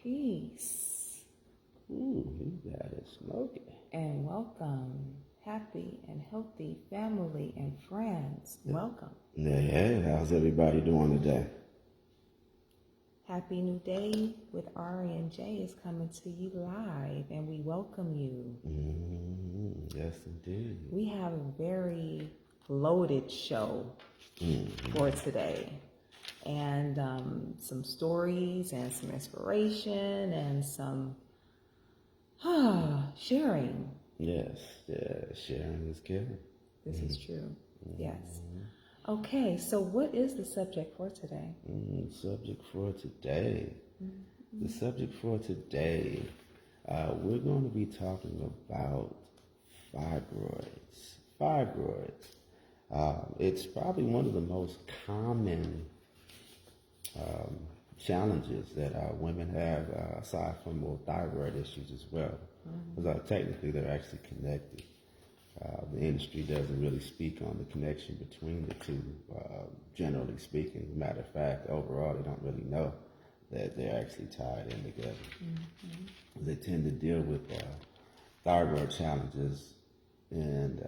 Peace. You got it smoking. And welcome, happy and healthy family and friends. Welcome. Yeah, how's everybody doing today? Happy New Day with Ari J is coming to you live, and we welcome you. Yes, indeed. We have a very loaded show for today, and some stories and some inspiration and some sharing. Yes, sharing is caring. This is true. Yes. Okay, so what is the subject for today? The subject for today, we're going to be talking about fibroids. It's probably one of the most common challenges that women have, aside from thyroid issues as well. Because technically they're actually connected. The industry doesn't really speak on the connection between the two, generally speaking. Matter of fact, overall, they don't really know that they're actually tied in together. They tend to deal with thyroid challenges and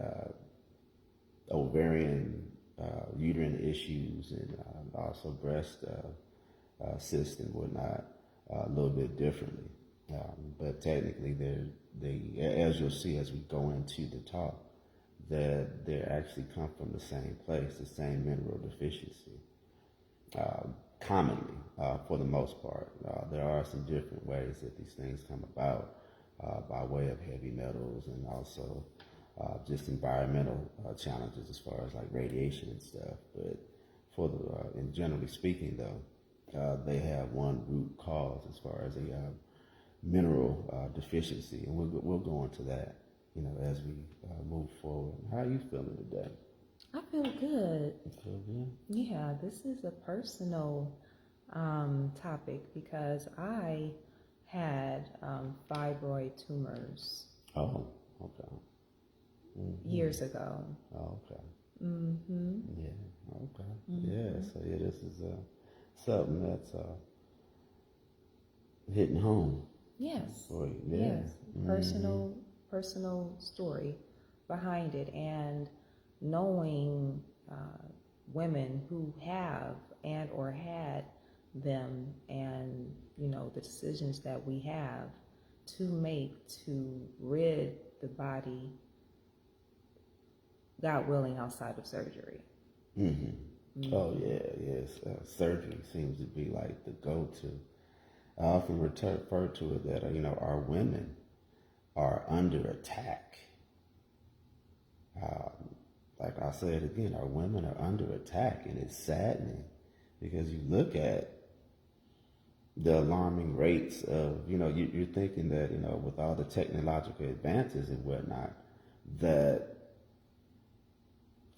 ovarian, uterine issues, and also breast cysts and whatnot a little bit differently. But technically, they, as you'll see as we go into the talk, that they actually come from the same place, the same mineral deficiency. Commonly, for the most part, there are some different ways that these things come about by way of heavy metals and also just environmental challenges as far as like radiation and stuff. But for the, and generally speaking, though, they have one root cause as far as a mineral deficiency, and we'll go into that, as we move forward. How are you feeling today? I feel good. You feel good? Yeah, this is a personal topic because I had fibroid tumors Oh, okay. years ago. Oh, okay. Mm-hmm. Yeah, okay. Yeah, so this is something that's hitting home. Yes. For you. Yeah. Yes. Personal story behind it, and knowing women who have and or had them, and the decisions that we have to make to rid the body, God willing, outside of surgery. Oh yeah, yes. Surgery seems to be like the go-to. I often refer to it that our women are under attack. Like I said again, our women are under attack, and it's saddening because you look at the alarming rates of, you're thinking that, with all the technological advances and whatnot, that,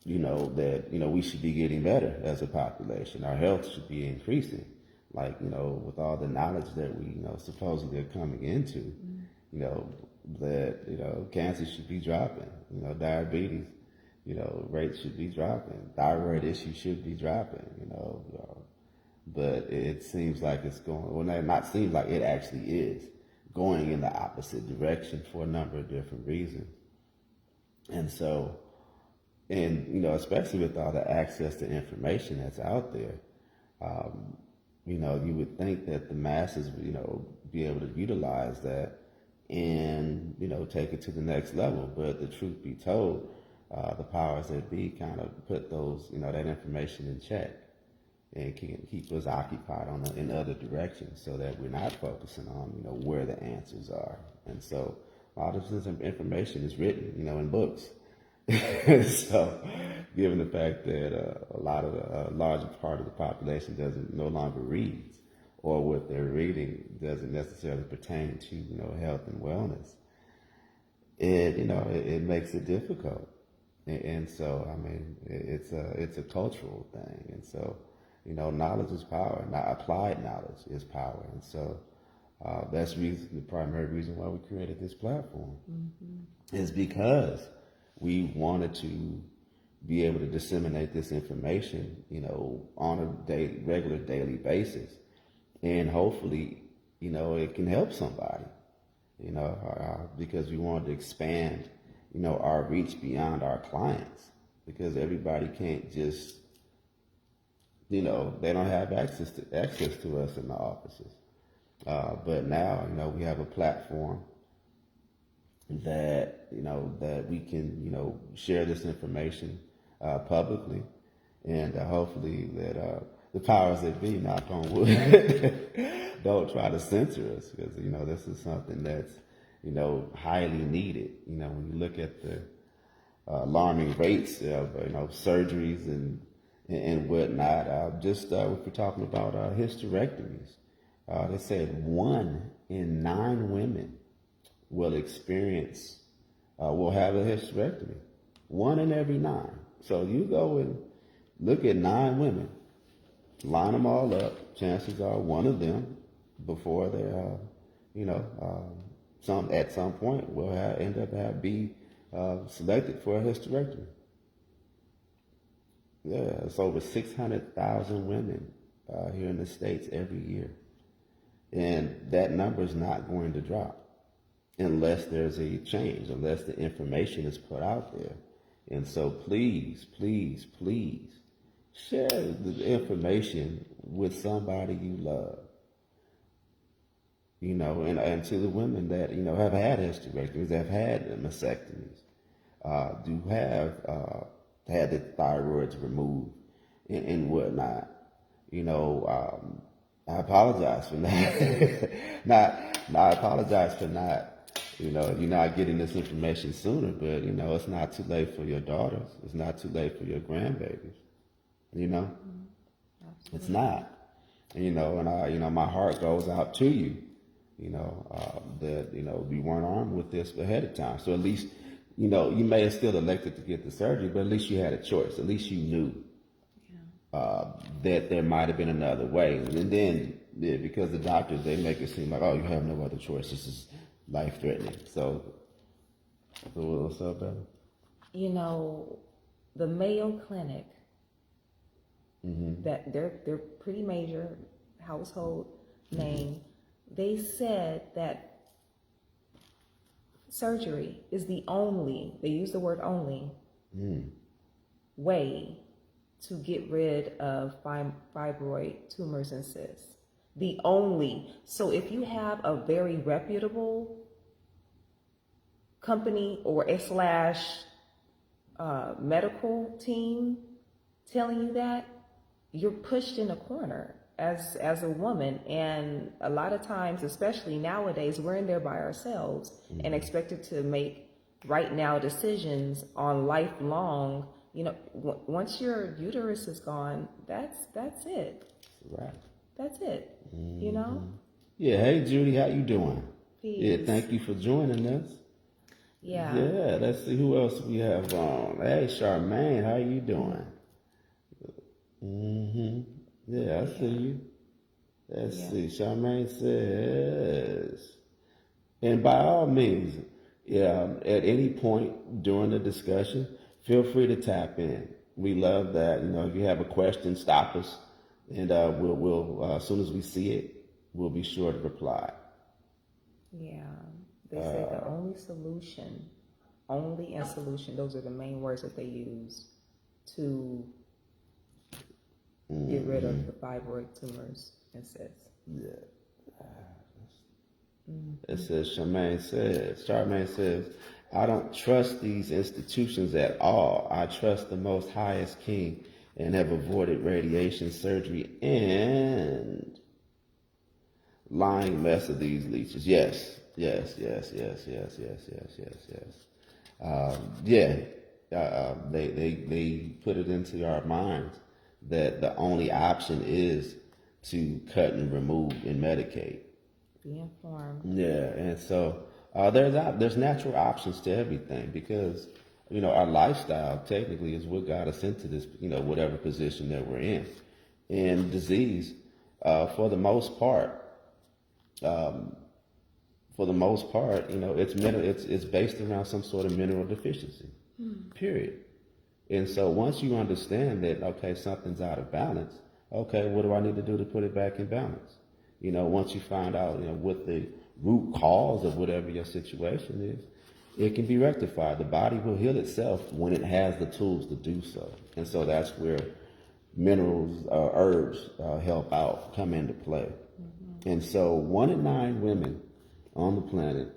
we should be getting better as a population. Our health should be increasing. Like, with all the knowledge that we, supposedly are coming into, that, cancer should be dropping, diabetes, rates should be dropping, thyroid issues should be dropping, but it seems like it's going, well, not seems like it actually is going in the opposite direction for a number of different reasons. And so, especially with all the access to information that's out there, you would think that the masses would, be able to utilize that and, take it to the next level. But the truth be told, the powers that be kind of put those, that information in check and can keep us occupied in other directions so that we're not focusing on, where the answers are. And so a lot of this information is written, in books. So, given the fact that a larger part of the population no longer reads, or what they're reading doesn't necessarily pertain to health and wellness, it makes it difficult. And so, I mean, it's a cultural thing. And so, knowledge is power. Now, applied knowledge is power. And so, that's the primary reason why we created this platform, is because we wanted to be able to disseminate this information, on a regular daily basis. And hopefully, it can help somebody, because we want to expand, our reach beyond our clients, because everybody can't just, they don't have access to us in the offices. But now, we have a platform that, that we can, share this information publicly, and hopefully that the powers that be, knock on wood, don't try to censor us, because this is something that's highly needed. When you look at the alarming rates of surgeries and whatnot, just if we're talking about hysterectomies, they said 1 in 9 women will have a hysterectomy. 1 in every 9. So you go and look at 9 women, line them all up. Chances are one of them, before they're, at some point, will end up be selected for a hysterectomy. Yeah, it's over 600,000 women here in the States every year, and that number is not going to drop unless there's a change, unless the information is put out there. And so please, please, please share the information with somebody you love. And to the women that, have had hysterectomies, have had mastectomies, do have had the thyroids removed and whatnot. I apologize for I apologize for not, you're not getting this information sooner, but, it's not too late for your daughters. It's not too late for your grandbabies, It's not, and my heart goes out to you, that, we weren't armed with this ahead of time. So at least, you may have still elected to get the surgery, but at least you had a choice. At least you knew that there might have been another way. And then, because the doctors, they make it seem like, oh, you have no other choice. This is life-threatening. So what's up, baby? The Mayo Clinic, that they're pretty major household name, they said that surgery is the only, they use the word only, way to get rid of fibroid tumors and cysts. The only. So if you have a very reputable company or / medical team telling you that, you're pushed in a corner as a woman. And a lot of times, especially nowadays, we're in there by ourselves and expected to make right now decisions on lifelong. Once your uterus is gone, that's it. Right. That's it. Yeah. Hey, Judy, how you doing? Peace. Yeah. Thank you for joining us. Yeah. Yeah. Let's see who else we have on. Hey, Charmaine, how you doing? Yeah, I see you. Let's see. Charmaine says, and by all means, at any point during the discussion, feel free to tap in. We love that. If you have a question, stop us, and we'll as soon as we see it, we'll be sure to reply. Yeah. They say the only and solution, those are the main words that they use to get rid of the fibroid tumors and cysts. Yeah. It says, Charmaine says, I don't trust these institutions at all. I trust the Most Highest King and have avoided radiation, surgery, and lying mess of these leeches. Yes. They put it into our minds that the only option is to cut and remove and medicate. Be informed. Yeah, and so there's natural options to everything, because our lifestyle technically is what got us into this, whatever position that we're in. And disease, for the most part, it's based around some sort of mineral deficiency. Period. And so once you understand that, okay, something's out of balance, okay, what do I need to do to put it back in balance? Once you find out, what the root cause of whatever your situation is, it can be rectified. The body will heal itself when it has the tools to do so. And so that's where minerals, herbs help out, come into play. Mm-hmm. And so 1 in 9 women on the planet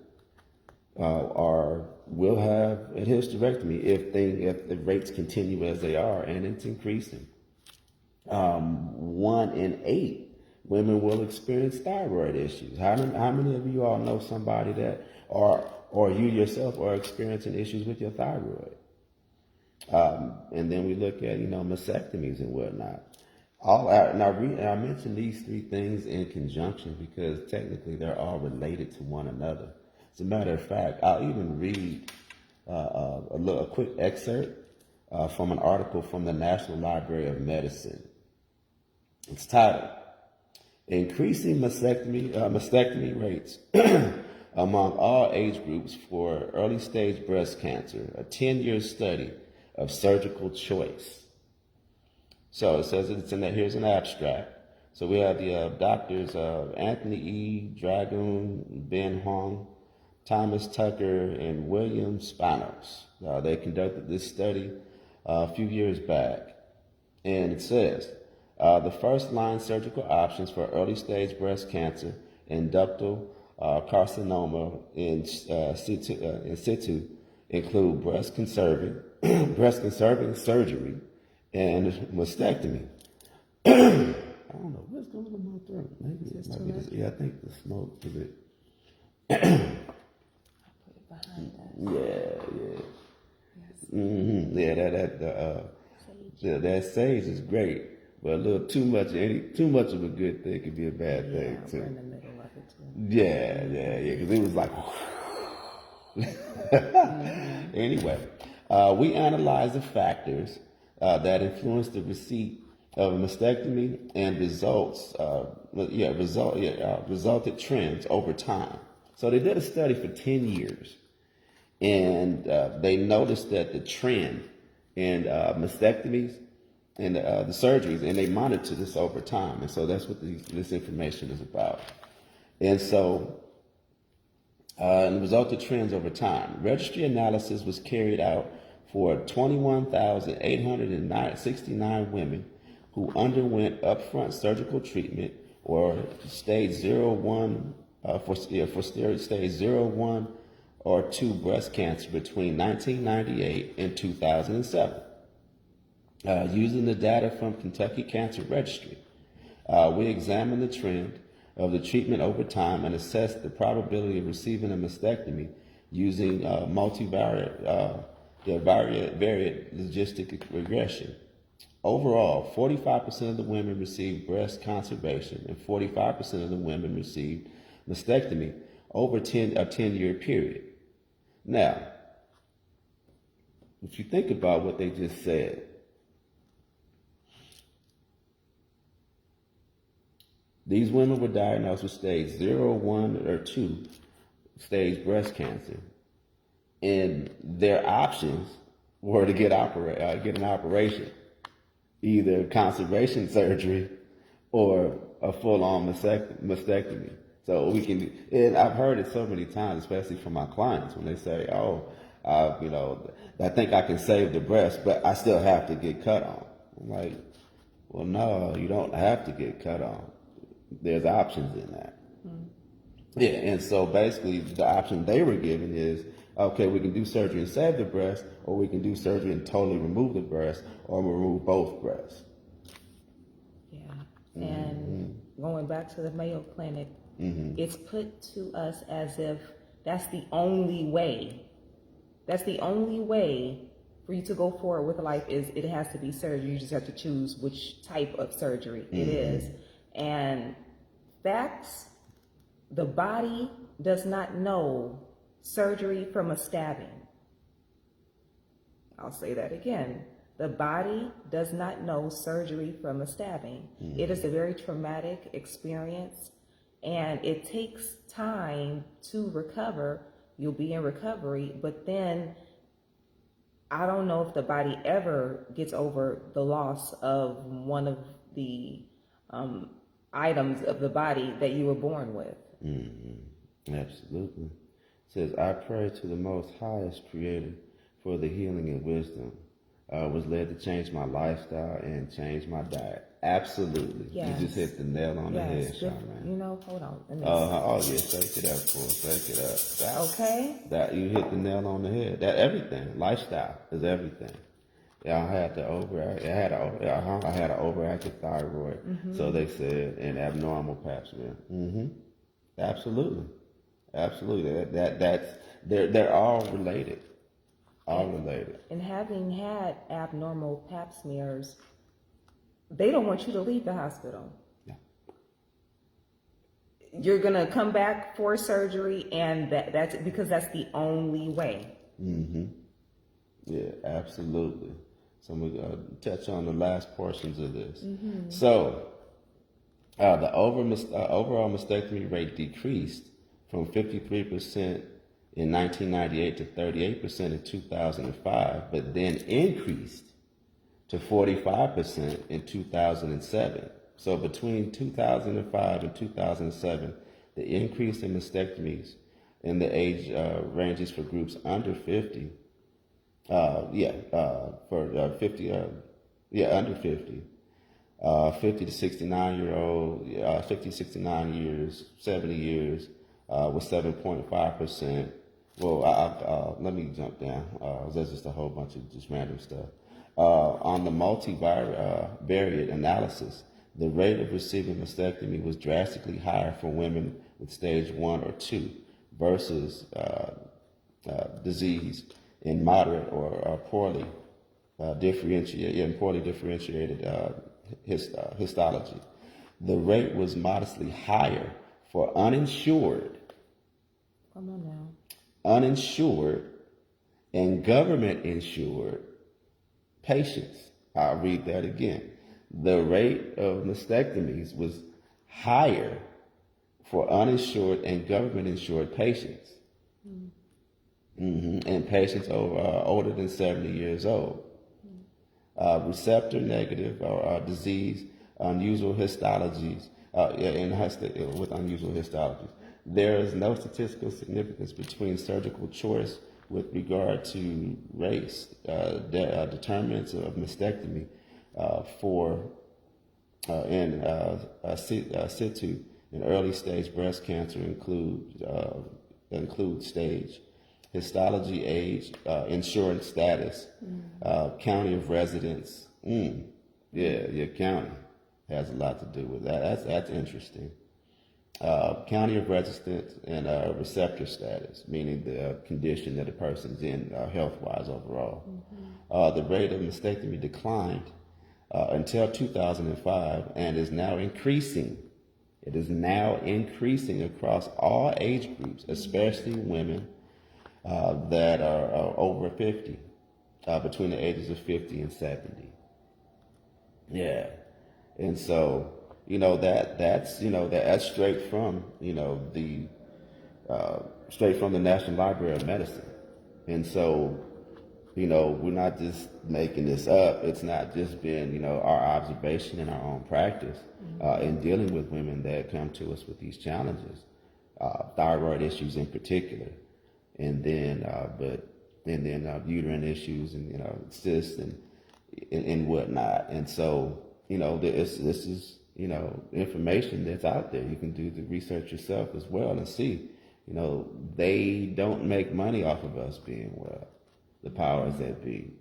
will have a hysterectomy if the rates continue as they are, and it's increasing. 1 in 8 women will experience thyroid issues. How many of you all know somebody that, or you yourself are experiencing issues with your thyroid? And then we look at, mastectomies and whatnot. And I mentioned these 3 things in conjunction because technically they're all related to one another. As a matter of fact, I'll even read a quick excerpt from an article from the National Library of Medicine. It's titled, Increasing Mastectomy Rates Among All Age Groups for Early Stage Breast Cancer, a 10-year study of surgical choice. So it says it's in there. Here's an abstract. So we have the doctors Anthony E. Dragoon, Ben Hong, Thomas Tucker, and William Spanos. They conducted this study a few years back. And it says, the first-line surgical options for early-stage breast cancer and ductal carcinoma in situ include breast conserving surgery and mastectomy. I don't know what's going on in my throat. Maybe it might be this. Yeah, I think the smoke is it. Behind us. Yeah. Yes. Mm-hmm. Yeah, that sage is great, but a little too much of a good thing could be a bad thing too. We're in the middle of it too. Yeah, because it was like. Anyway, we analyzed the factors that influence the receipt of a mastectomy and resulted trends over time. So they did a study for 10 years, and they noticed that the trend in mastectomies and the surgeries, and they monitored this over time. And so that's what this information is about. And so, and the resulted trends over time. Registry analysis was carried out for 21,869 women who underwent upfront surgical treatment or stage 0-1 for stage 0-1 or 2 breast cancer between 1998 and 2007. Using the data from Kentucky Cancer Registry, we examined the trend of the treatment over time and assessed the probability of receiving a mastectomy using multivariate logistic regression. Overall, 45% of the women received breast conservation and 45% of the women received mastectomy over a 10-year period. Now, if you think about what they just said, these women were diagnosed with stage 0, 1, or 2 stage breast cancer, and their options were to get an operation, either conservation surgery or a full-on mastectomy. So and I've heard it so many times, especially from my clients, when they say, I think I can save the breast, but I still have to get cut on. I'm like, well, no, you don't have to get cut on. There's options in that. Yeah, and so basically the option they were given is, okay, we can do surgery and save the breast, or we can do surgery and totally remove the breast, or remove both breasts. Yeah, and going back to the Mayo Clinic, it's put to us as if that's the only way. That's the only way for you to go forward with life is it has to be surgery. You just have to choose which type of surgery it is. And facts, the body does not know surgery from a stabbing. I'll say that again. The body does not know surgery from a stabbing. It is a very traumatic experience, and it takes time to recover. You'll be in recovery, but then I don't know if the body ever gets over the loss of one of the items of the body that you were born with. Absolutely. It says, I pray to the most highest creator for the healing and wisdom. Was led to change my lifestyle and change my diet. Absolutely. Yes. You just hit the nail on the head, Charmaine. You know, hold on. Let me Oh yeah, shake it up for us. Shake it up. Okay. That you hit the nail on the head. That everything, lifestyle is everything. Yeah, I had I had an overactive thyroid, so they said, and abnormal pap smear. Absolutely. That's they're all related. All related. And having had abnormal pap smears, they don't want you to leave the hospital. Yeah. You're gonna come back for surgery, and that's because that's the only way. Yeah, absolutely. So we're gonna touch on the last portions of this. So, the overall mastectomy rate decreased from 53% in 1998 to 38% in 2005, but then increased to 45% in 2007. So between 2005 and 2007, the increase in mastectomies in the age ranges for groups under 50, under 50, 50 to 69 50 to 69 years, 70 years, was 7.5%. Well, let me jump down. There's just a whole bunch of just random stuff. On the multivariate analysis, the rate of receiving mastectomy was drastically higher for women with stage 1 or 2 versus disease in moderate or poorly differentiated histology. The rate was modestly higher for uninsured and government insured patients. I'll read that again. The rate of mastectomies was higher for uninsured and government insured patients. And patients older than 70 years old. Receptor negative or disease, unusual histologies, with unusual histologies. There is no statistical significance between surgical choice with regard to race. Determinants of mastectomy in situ in early stage breast cancer include stage, histology, age, insurance status, county of residence. Your county has a lot to do with that. That's interesting. County of residence and receptor status, meaning the condition that a person's in health-wise overall. The rate of mastectomy declined until 2005 and is now increasing. It is now increasing across all age groups, especially women that are over 50, between the ages of 50 and 70. Yeah. And so, that's straight from, straight from the National Library of Medicine. And so, we're not just making this up. It's not just been, our observation in our own practice in dealing with women that come to us with these challenges, thyroid issues in particular, and then uterine issues and cysts and whatnot. And so this is information that's out there. You can do the research yourself as well and see. They don't make money off of us being well. The powers that be,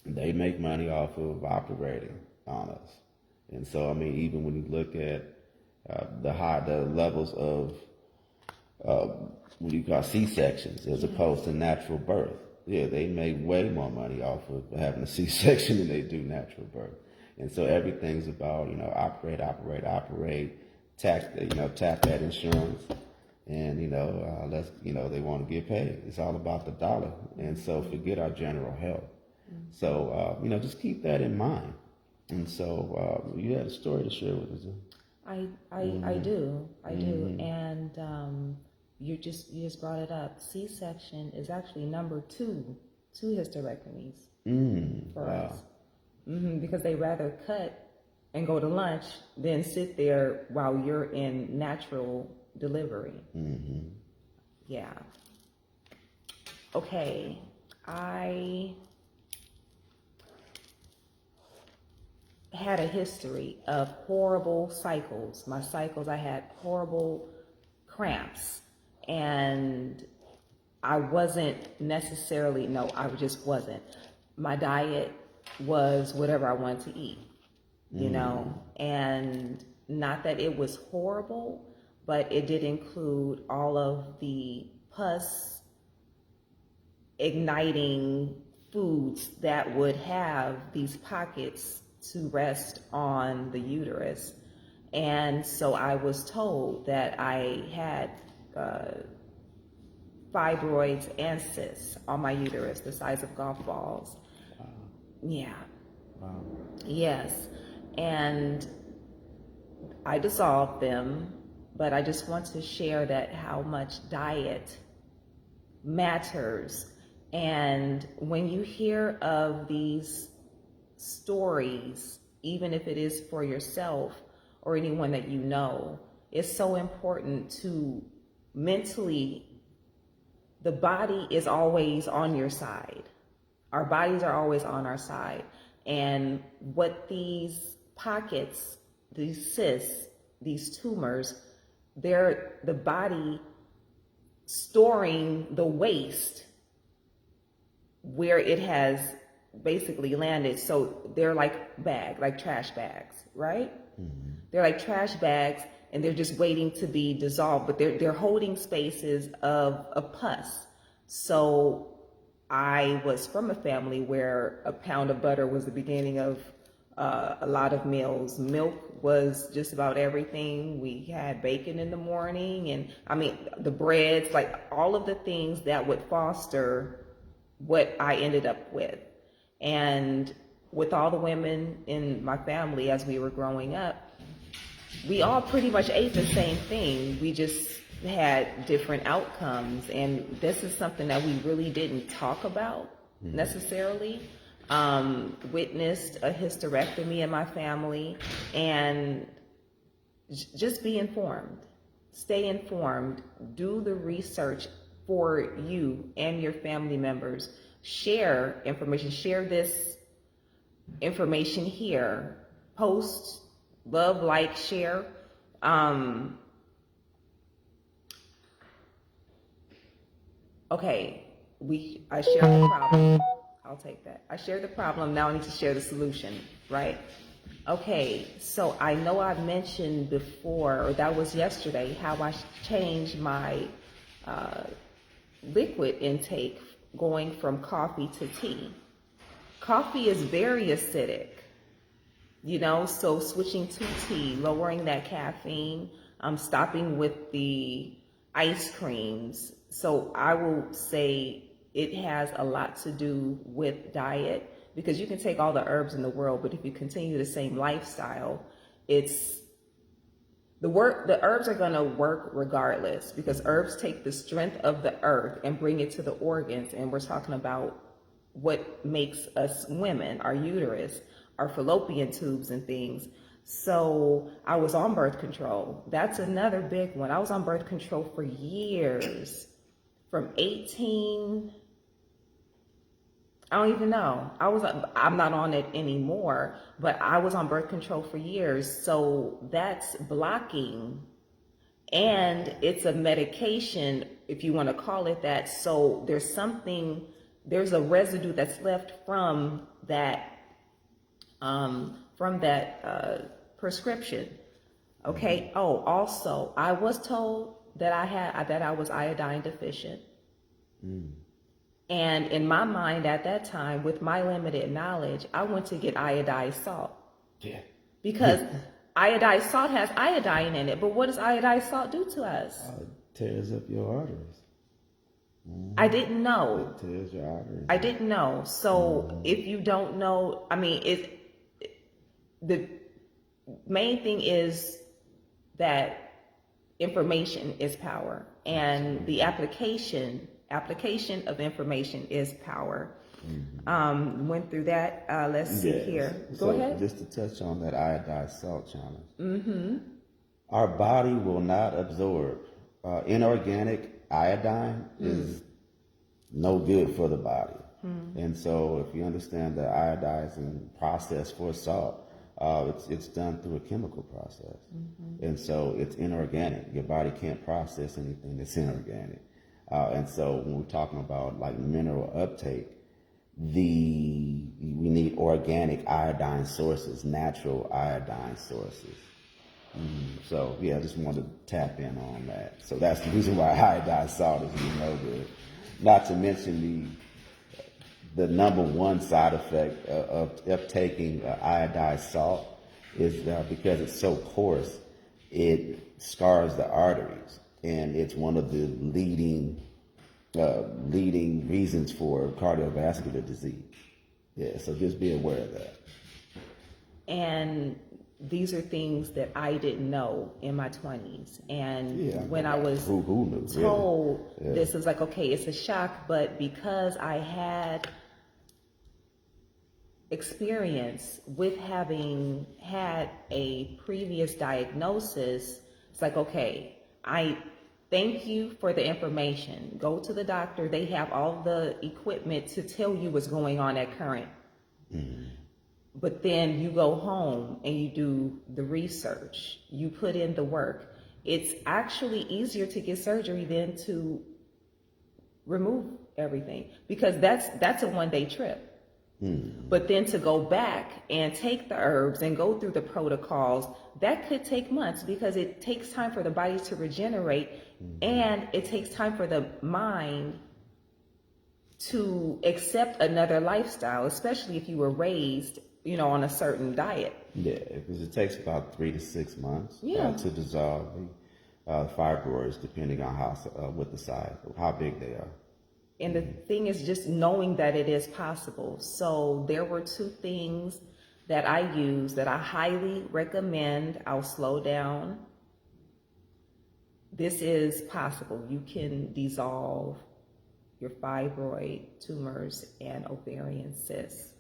they make money off of operating on us. And so, even when you look at the levels of what you call C-sections as opposed to natural birth, they make way more money off of having a C-section than they do natural birth. And so everything's about operate, tap that insurance, and they want to get paid. It's all about the dollar, and so forget our general health. So just keep that in mind. And so you had a story to share with us. I do, and you just brought it up. C-section is actually number 2 2 hysterectomies for Wow. us. Because they rather cut and go to lunch than sit there while you're in natural delivery. Yeah. Okay. I had a history of horrible cycles. My cycles, I had horrible cramps. And I wasn't necessarily, no, I just wasn't. My diet was whatever I wanted to eat, you know, and not that it was horrible, but it did include all of the pus igniting foods that would have these pockets to rest on the uterus. And so I was told that I had fibroids and cysts on my uterus, the size of golf balls. Yeah. Wow. Yes. And I dissolved them, but I just want to share that how much diet matters. And when you hear of these stories, even if it is for yourself or anyone that you know, it's so important to mentally, the body is always on your side. Our bodies are always on our side. And what these pockets, these cysts, these tumors, they're the body storing the waste where it has basically landed. So they're like trash bags, right? They're like trash bags, and they're just waiting to be dissolved, but they're holding spaces of pus. So I was from a family where a pound of butter was the beginning of a lot of meals. Milk was just about everything. We had bacon in the morning, and I mean the breads, like all of the things that would foster what I ended up with. And with all the women in my family as we were growing up, we all pretty much ate the same thing. We just had different outcomes. And this is something that we really didn't talk about necessarily. Witnessed a hysterectomy in my family, and just be informed. Stay informed. Do the research for you and your family members. Share information. Share this information here. Post, love, like, share. Okay, I shared the problem. I'll take that. I shared the problem. Now I need to share the solution, right? Okay, so I know I mentioned before, or that was yesterday, how I changed my liquid intake going from coffee to tea. Coffee is very acidic, you know, so switching to tea, lowering that caffeine, stopping with the ice creams. So I will say it has a lot to do with diet, because you can take all the herbs in the world, but if you continue the same lifestyle, the herbs are going to work regardless, because herbs take the strength of the earth and bring it to the organs. And we're talking about what makes us women, our uterus, our fallopian tubes and things. So I was on birth control. That's another big one. I was on birth control for years, from 18, I don't even know. I'm not on it anymore, but I was on birth control for years. So that's blocking, and it's a medication, if you want to call it that. So there's a residue that's left from that prescription. Okay. Oh, also, I was told that I was iodine deficient. And in my mind at that time, with my limited knowledge, I went to get iodized salt. Yeah. Because iodized salt has iodine in it. But what does iodized salt do to us? It tears up your arteries. I didn't know. It tears your arteries. I didn't know. So if you don't know, I mean, the main thing is that information is power, and the application of information is power. Went through that. Let's see Yes. here. Go So ahead. just to touch on that iodized salt challenge. Our body will not absorb inorganic iodine is no good for the body. And so if you understand the iodizing process for salt, it's done through a chemical process. And so it's inorganic. Your body can't process anything that's inorganic. And so when we're talking about like mineral uptake, we need organic iodine sources, natural iodine sources. So yeah, I just wanted to tap in on that. So that's the reason why iodized salt is no good. Not to mention the number one side effect of taking iodized salt is because it's so coarse, it scars the arteries, and it's one of the leading reasons for cardiovascular disease. Yeah, so just be aware of that. And these are things that I didn't know in my 20s. And when I was who knew, told really? this was like, okay, it's a shock, but because I had experience with having had a previous diagnosis, it's like, okay, I thank you for the information. Go to the doctor. They have all the equipment to tell you what's going on at current. But then you go home and you do the research. You put in the work. It's actually easier to get surgery than to remove everything, because that's a one-day trip. But then to go back and take the herbs and go through the protocols, that could take months, because it takes time for the body to regenerate, and it takes time for the mind to accept another lifestyle, especially if you were raised, on a certain diet. Yeah, because it takes about 3 to 6 months Yeah. to dissolve the fibroids, depending on what the size, how big they are. And the thing is just knowing that it is possible. So there were 2 things that I use that I highly recommend. I'll slow down. This is possible. You can dissolve your fibroid tumors and ovarian cysts.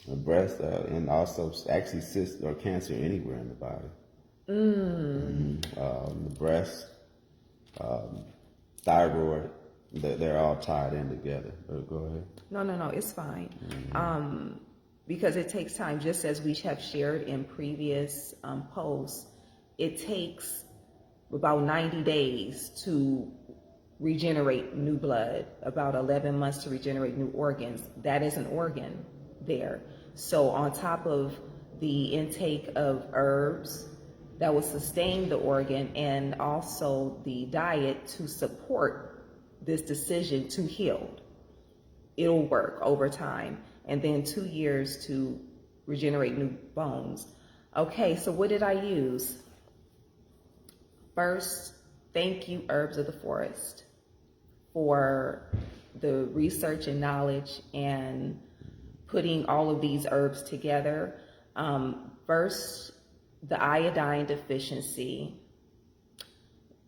Breast and also actually cysts or cancer anywhere in the body. The breast, thyroid, they're all tied in together. Go ahead. No, it's fine. Because it takes time, just as we have shared in previous posts, it takes about 90 days to regenerate new blood, about 11 months to regenerate new organs. That is an organ there. So on top of the intake of herbs that will sustain the organ, and also the diet to support this decision to heal, it'll work over time. And then 2 years to regenerate new bones. Okay, so what did I use? First, thank you, Herbs of the Forest, for the research and knowledge and putting all of these herbs together. First, the iodine deficiency.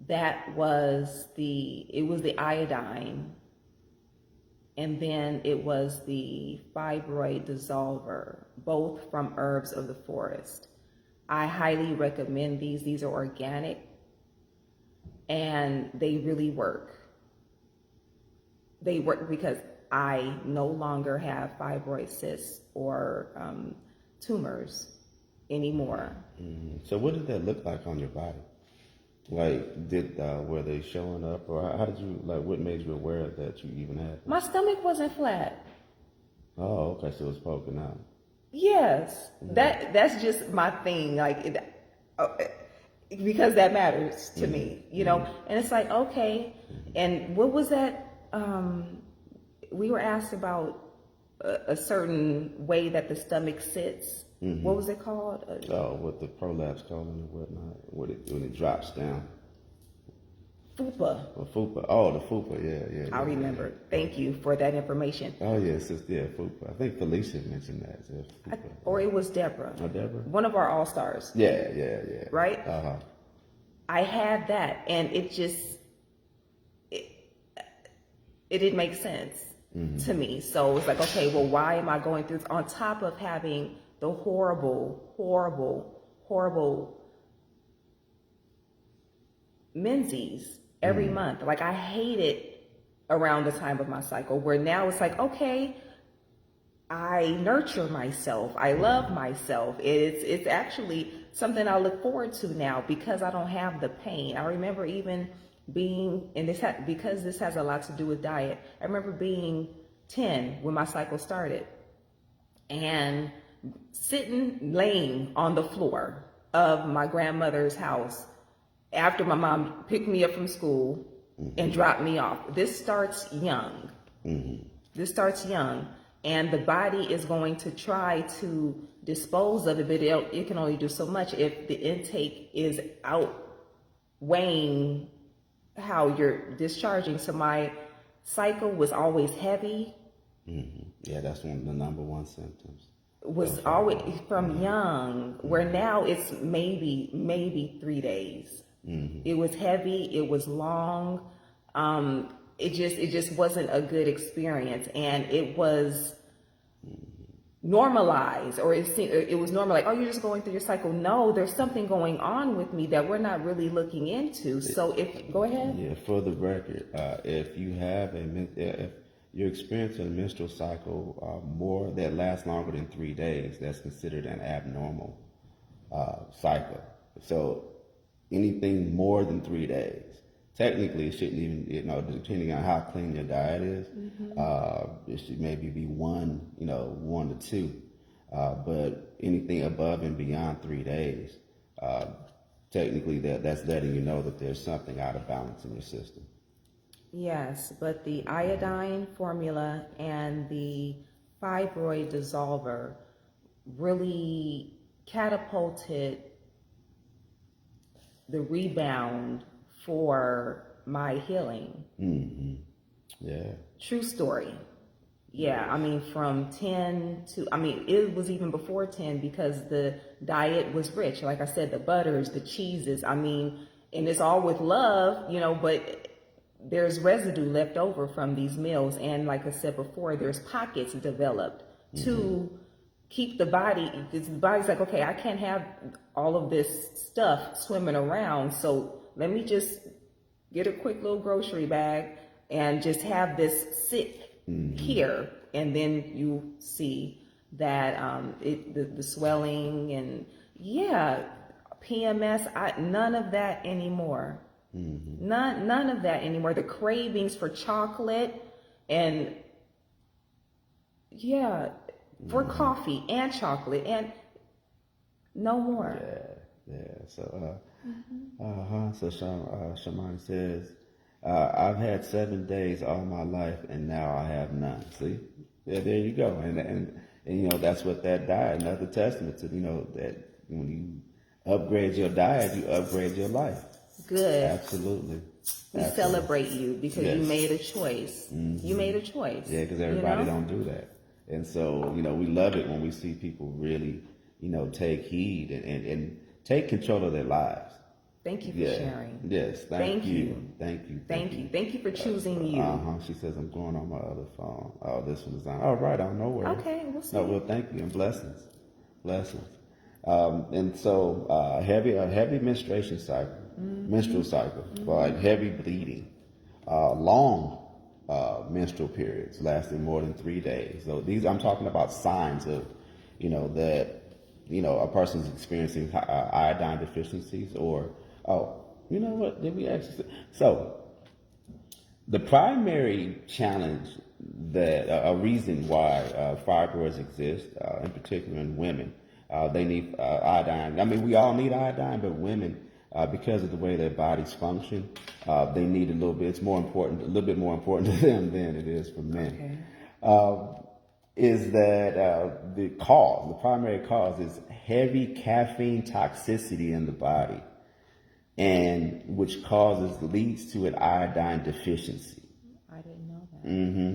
It was the iodine, and then it was the fibroid dissolver, both from Herbs of the Forest. I highly recommend these. These are organic, and they really work. They work because I no longer have fibroid cysts or tumors anymore. So what did that look like on your body? Like, were they showing up, or how did you, like, what made you aware that you even had them? My stomach wasn't flat. Oh, okay, so it's poking out. Yes, that's just my thing. Like, because that matters to me, And it's like, okay, and what was that? We were asked about a certain way that the stomach sits. What was it called? With the prolapse colon and whatnot, when it drops down. Fupa. Or fupa. Oh, the fupa. Yeah. I remember. Thank you for that information. Oh, yes, fupa. I think Felicia mentioned that. Or it was Deborah. Oh, Deborah. One of our all-stars. Yeah. Right? Uh-huh. I had that, and it didn't make sense. to me. So it's like, okay, well, why am I going through this on top of having the horrible menses every month? Like, I hate it around the time of my cycle, where now it's like, okay, I nurture myself. I love myself. It's actually something I look forward to now because I don't have the pain. I remember even being, and because this has a lot to do with diet, I remember being 10 when my cycle started and laying on the floor of my grandmother's house after my mom picked me up from school and dropped me off. This starts young. This starts young. And the body is going to try to dispose of it, but it can only do so much if the intake is outweighing how you're discharging. So my cycle was always heavy. Yeah, that's one of the number one symptoms. Was always from young, where now it's maybe 3 days. It was heavy. It was long. It just wasn't a good experience, and it was normalized, or it was normal, like, oh, you're just going through your cycle. No, there's something going on with me that we're not really looking into. So go ahead. Yeah, for the record, if you're experiencing a menstrual cycle more that lasts longer than 3 days, that's considered an abnormal cycle. So anything more than 3 days, technically, it shouldn't even, depending on how clean your diet is, it should maybe be 1 to 2. But anything above and beyond 3 days, technically that's letting you know that there's something out of balance in your system. Yes, but the iodine formula and the fibroid dissolver really catapulted the rebound for my healing. Yeah. True story. Yeah, I mean, from 10 to, I mean, it was even before 10 because the diet was rich. Like I said, the butters, the cheeses, I mean, and it's all with love, but there's residue left over from these meals. And like I said before, there's pockets developed to keep the body, because the body's like, okay, I can't have all of this stuff swimming around. So let me just get a quick little grocery bag and just have this sit here. And then you see that the swelling and PMS, none of that anymore. None of that anymore. The cravings for chocolate and for coffee and chocolate and no more. Yeah. So, So Shamani says, I've had 7 days all my life, and now I have none. See, there you go. And that's what that diet, another testament to that when you upgrade your diet, you upgrade your life. Good. Absolutely. We celebrate you because you made a choice. You made a choice. Yeah, because everybody don't do that. And so, we love it when we see people really, take heed and take control of their lives. Thank you for sharing. Yes, thank you. Thank you. Thank you for choosing you. She says, I'm going on my other phone. Oh, this one is on. Oh, right on. No worries. Okay, we'll see. No, well, thank you and blessings. And so, heavy menstruation cycle, menstrual cycle, like heavy bleeding, long menstrual periods lasting more than 3 days. So I'm talking about signs of, that, a person's experiencing iodine deficiencies or, did we actually? So the primary challenge that a reason why fibroids exist, in particular in women, they need iodine. I mean, we all need iodine, but women, because of the way their bodies function, they need a little bit. It's more important, a little bit more important to them than it is for men. Okay. Is that the primary cause is heavy caffeine toxicity in the body, and which leads to an iodine deficiency. I didn't know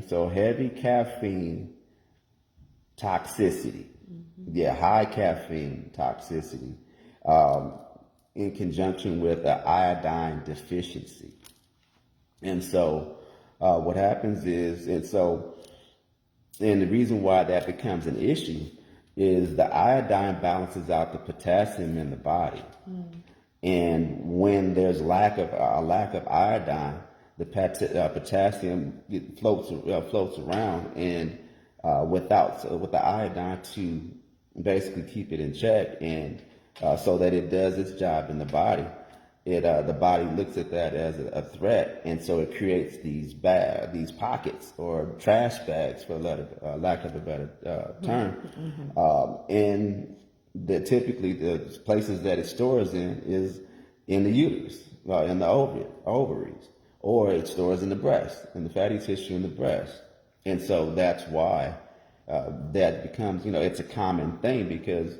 that. So heavy caffeine toxicity. High caffeine toxicity in conjunction with an iodine deficiency. And so what happens is, And the reason why that becomes an issue is the iodine balances out the potassium in the body. And when there's a lack of iodine, the potassium floats around, and with the iodine to basically keep it in check, and so that it does its job in the body, the body looks at that as a threat, and so it creates these pockets or trash bags, for lack of a better term, and typically the places that it stores in is in the uterus, in the ovaries, or it stores in the breast, in the fatty tissue in the breast. And so that's why that becomes, it's a common thing, because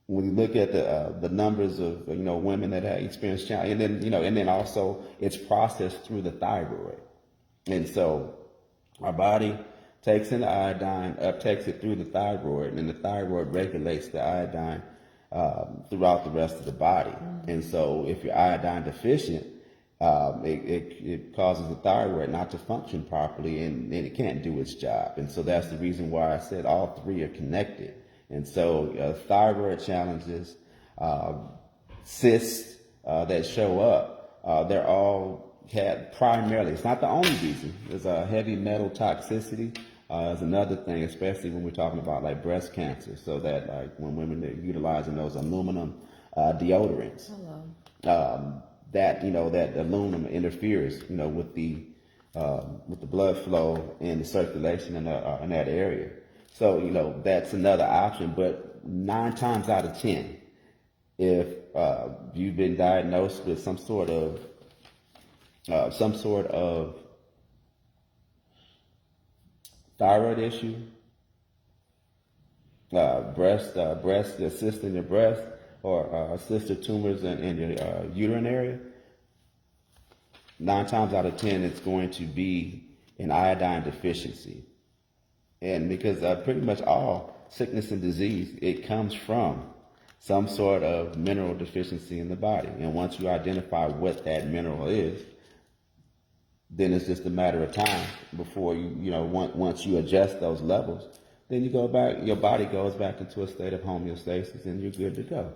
when you look at the numbers of women that have experienced challenge, and then also it's processed through the thyroid, and so our body takes in the iodine, uptakes it through the thyroid, and the thyroid regulates the iodine throughout the rest of the body. And so if you're iodine deficient, it causes the thyroid not to function properly, and it can't do its job. And so that's the reason why I said all three are connected. And so thyroid challenges, cysts that show up, they're all primarily, it's not the only reason. There's a heavy metal toxicity. Is another thing, especially when we're talking about like breast cancer. So that like when women are utilizing those aluminum deodorants, that aluminum interferes, with the blood flow and the circulation in that area. So that's another option. But 9 times out of 10, if you've been diagnosed with some sort of thyroid issue, breast cyst in your breast, or cyst or tumors in your uterine area, 9 times out of 10 it's going to be an iodine deficiency. And because pretty much all sickness and disease, it comes from some sort of mineral deficiency in the body. And once you identify what that mineral is, then it's just a matter of time before once you adjust those levels, then you go back, your body goes back into a state of homeostasis, and you're good to go.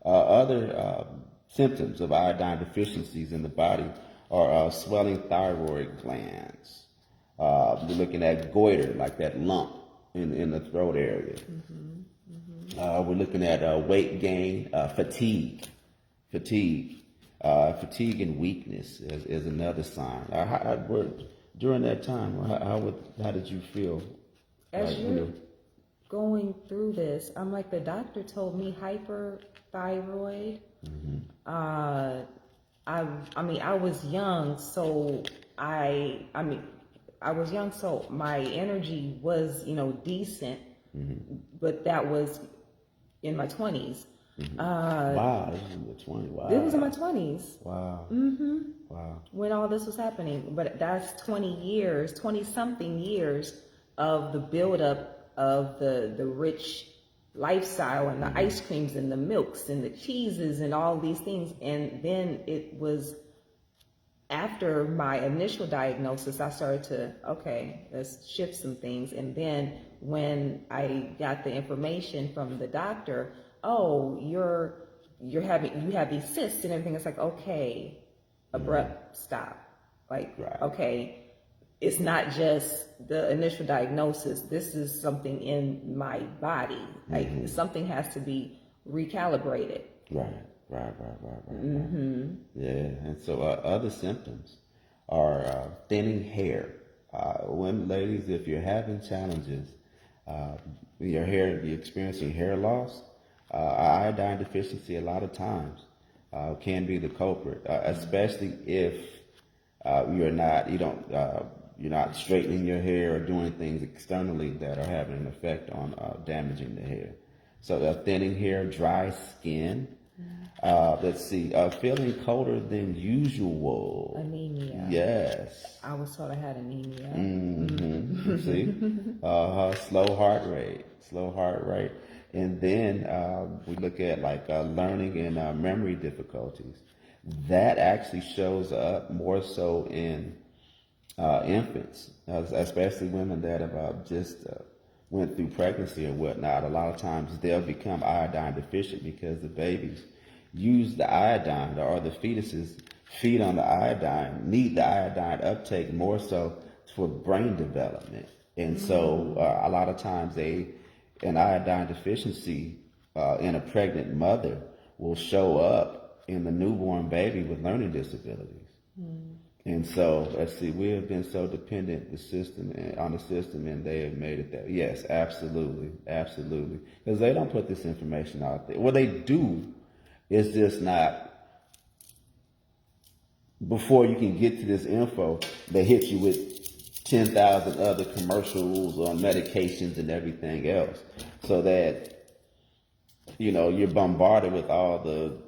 Other symptoms of iodine deficiencies in the body are swelling thyroid glands. We're looking at goiter, like that lump in the throat area. We're looking at weight gain, fatigue. Fatigue and weakness is another sign. During that time, how did you feel? As you're going through this, I'm like, the doctor told me hyperthyroid. I was young, so I was young, so my energy was, decent, but that was in my 20s. Wow, this was in your 20s. Wow. It was in my 20s. Wow. Wow. When all this was happening. But that's 20-something years of the buildup of the rich lifestyle and the ice creams and the milks and the cheeses and all these things. And then it was after my initial diagnosis, I started to, let's shift some things. And then when I got the information from the doctor, you have these cysts and everything, it's like, okay, abrupt stop. Like, right. Okay, it's not just the initial diagnosis. This is something in my body. Like something has to be recalibrated. Right. Yeah, and so other symptoms are thinning hair. Women, ladies, if you're having challenges, you're experiencing hair loss, iodine deficiency a lot of times can be the culprit, especially if you're not straightening your hair or doing things externally that are having an effect on damaging the hair. So thinning hair, dry skin. Let's see, feeling colder than usual. Anemia. Yes. I was told I had anemia. See, slow heart rate, and then we look at like learning and memory difficulties. That actually shows up more so in infants, especially women that have just went through pregnancy or whatnot. A lot of times they'll become iodine deficient because the babies use the iodine, or the fetuses feed on the iodine, need the iodine uptake more so for brain development. And so a lot of times an iodine deficiency in a pregnant mother will show up in the newborn baby with learning disabilities. And so, let's see, we have been so dependent on the system, and they have made it that. Yes, absolutely, absolutely. Because they don't put this information out there. What they do is just not, before you can get to this info, they hit you with 10,000 other commercials on medications and everything else. So that, you're bombarded with all the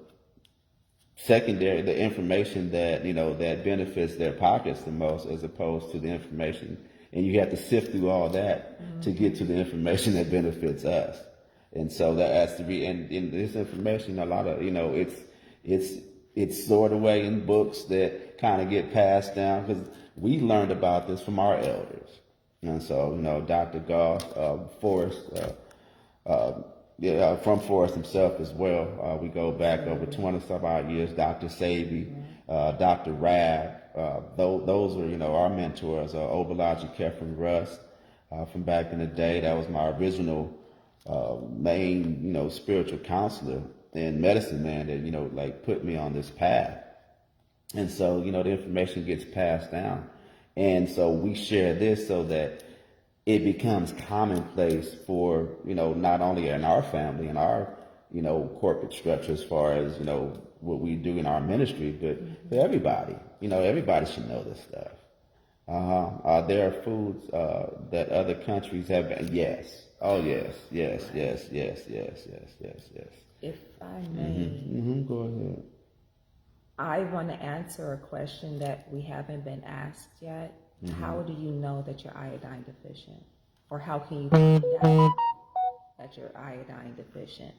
the information that that benefits their pockets the most, as opposed to the information, and you have to sift through all that to get to the information that benefits us. And so that has to be, and this information, a lot of it's stored away in books that kind of get passed down, because we learned about this from our elders. And so Dr. Goss, Forrest, from Forrest himself as well. We go back over 20-some odd years. Dr. Sabi, Dr. Rab, those are our mentors. Obalaji Kefren Russ, from back in the day. That was my original main spiritual counselor and medicine man that put me on this path. And so the information gets passed down, and so we share this so that it becomes commonplace for, not only in our family and our, corporate structure, as far as, what we do in our ministry, but for everybody. Everybody should know this stuff. There are foods that other countries have been, yes. Oh, yes. If I may, Go ahead. I want to answer a question that we haven't been asked yet. How do you know that you're iodine deficient? Or how can you find out that you're iodine deficient?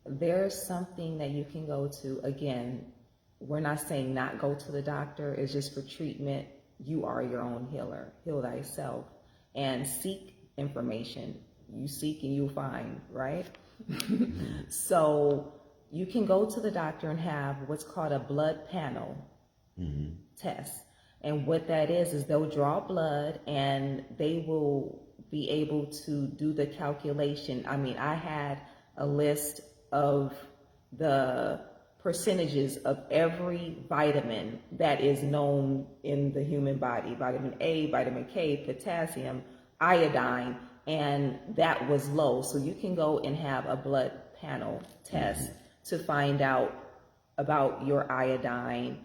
There's something that you can go to. Again, we're not saying not go to the doctor. It's just for treatment. You are your own healer. Heal thyself. And seek information. You seek and you find, right? So you can go to the doctor and have what's called a blood panel test. And what that is they'll draw blood, and they will be able to do the calculation. I mean, I had a list of the percentages of every vitamin that is known in the human body: vitamin A, vitamin K, potassium, iodine, and that was low. So you can go and have a blood panel test to find out about your iodine,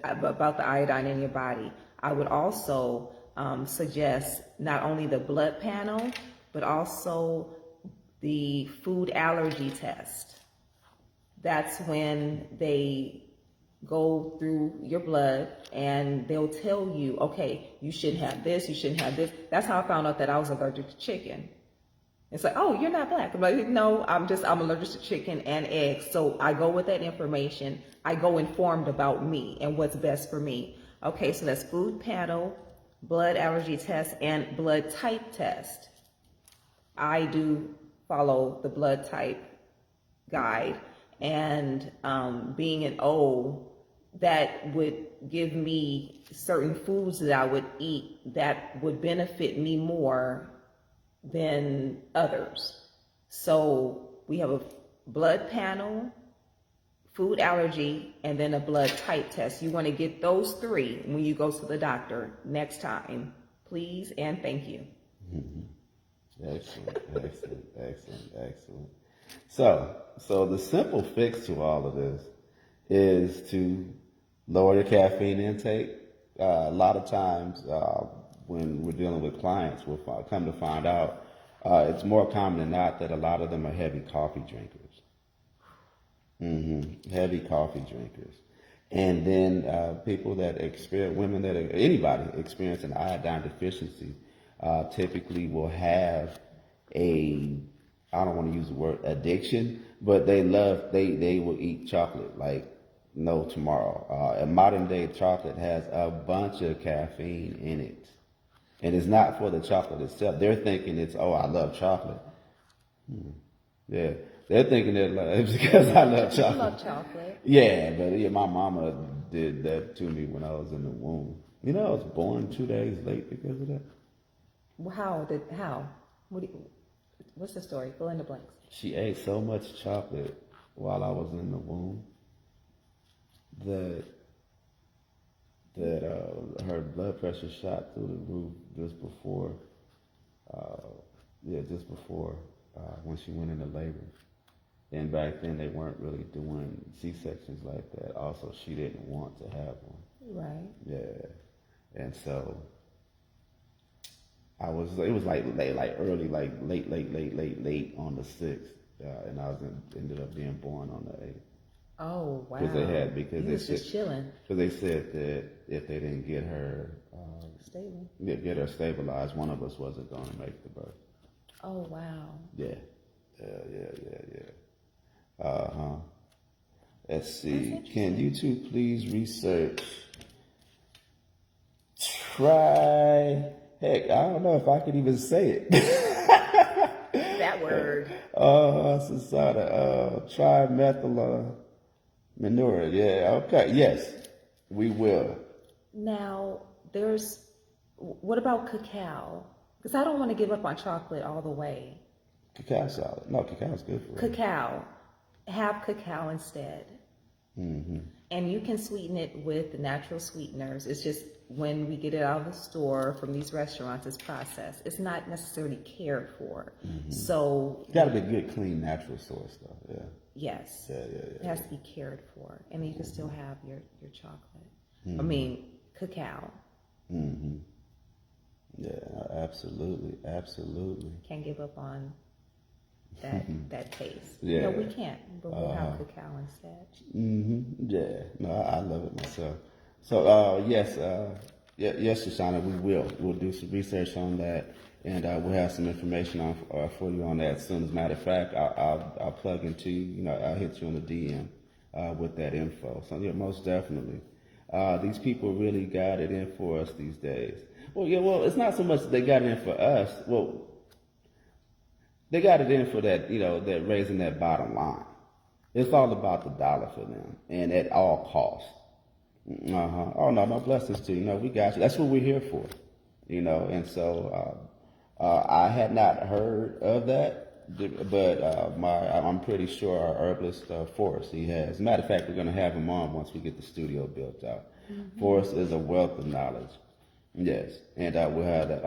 about the iodine in your body. I would also suggest not only the blood panel, but also the food allergy test. That's when they go through your blood and they'll tell you, okay, you shouldn't have this, you shouldn't have this. That's how I found out that I was allergic to chicken. It's like, oh, you're not black. I'm like, no, I'm allergic to chicken and eggs. So I go with that information. I go informed about me and what's best for me. Okay, so that's food panel, blood allergy test, and blood type test. I do follow the blood type guide, and being an O, that would give me certain foods that I would eat that would benefit me more than others. So we have a blood panel, food allergy, and then a blood type test. You want to get those three when you go to the doctor next time, please and thank you. Excellent. So the simple fix to all of this is to lower your caffeine intake. A lot of times when we're dealing with clients, we'll come to find out it's more common than not that a lot of them are heavy coffee drinkers. Heavy coffee drinkers. And then people that experience, women that are, anybody experiencing iodine deficiency, typically will have I don't want to use the word addiction, but they will eat chocolate like No tomorrow. A modern day chocolate has a bunch of caffeine in it. And it's not for the chocolate itself. They're thinking it's, oh, I love chocolate. Yeah. They're thinking that it's because I love I chocolate. love chocolate. Yeah, but yeah, my mama did that to me when I was in the womb. You know, I was born 2 days late because of that. Well, how? What's the story? Fill in the blanks. She ate so much chocolate while I was in the womb that her blood pressure shot through the roof just before when she went into labor. And back then they weren't really doing C-sections like that. Also, she didn't want to have one. Right. Yeah. And so it was like late on the 6th. And ended up being born on the 8th. Oh, wow. Because he was just chilling. Because they said that if they didn't get her stabilized, one of us wasn't going to make the birth. Oh, wow. Yeah. Let's see. Can you two please research? Heck, I don't know if I could even say it. That word. Trimethylaminoid. Yeah, okay. Yes, we will. Now, what about cacao? Because I don't want to give up on chocolate all the way. Cacao solid. No, cacao's good for you. Cacao. Have cacao instead. Mm-hmm. And you can sweeten it with natural sweeteners. It's just when we get it out of the store from these restaurants, it's processed. It's not necessarily cared for. Mm-hmm. So It's got to be good, clean, natural source stuff. Yeah. Yes. Yeah. It has to be cared for. And you can still have your chocolate. Mm-hmm. I mean, cacao. Mm-hmm. Yeah, absolutely. Can't give up on that taste. Yeah. No, we can't. But we'll have cacao instead. Mm-hmm. Yeah. No, I love it myself. So, yes, Shoshana, we'll do some research on that, and we'll have some information for you on that soon. As a matter of fact, I'll plug into you. I'll hit you on the DM with that info. So, yeah, most definitely. These people really got it in for us these days. Well, it's not so much that they got it in for us. Well, they got it in for that, that raising that bottom line. It's all about the dollar for them, and at all costs. Oh no, blessings to you. We got you. That's what we're here for, And so I had not heard of that, but I'm pretty sure our herbalist Forrest, he has. As a matter of fact, we're going to have him on once we get the studio built out. Mm-hmm. Forrest is a wealth of knowledge. Yes, and we'll have that.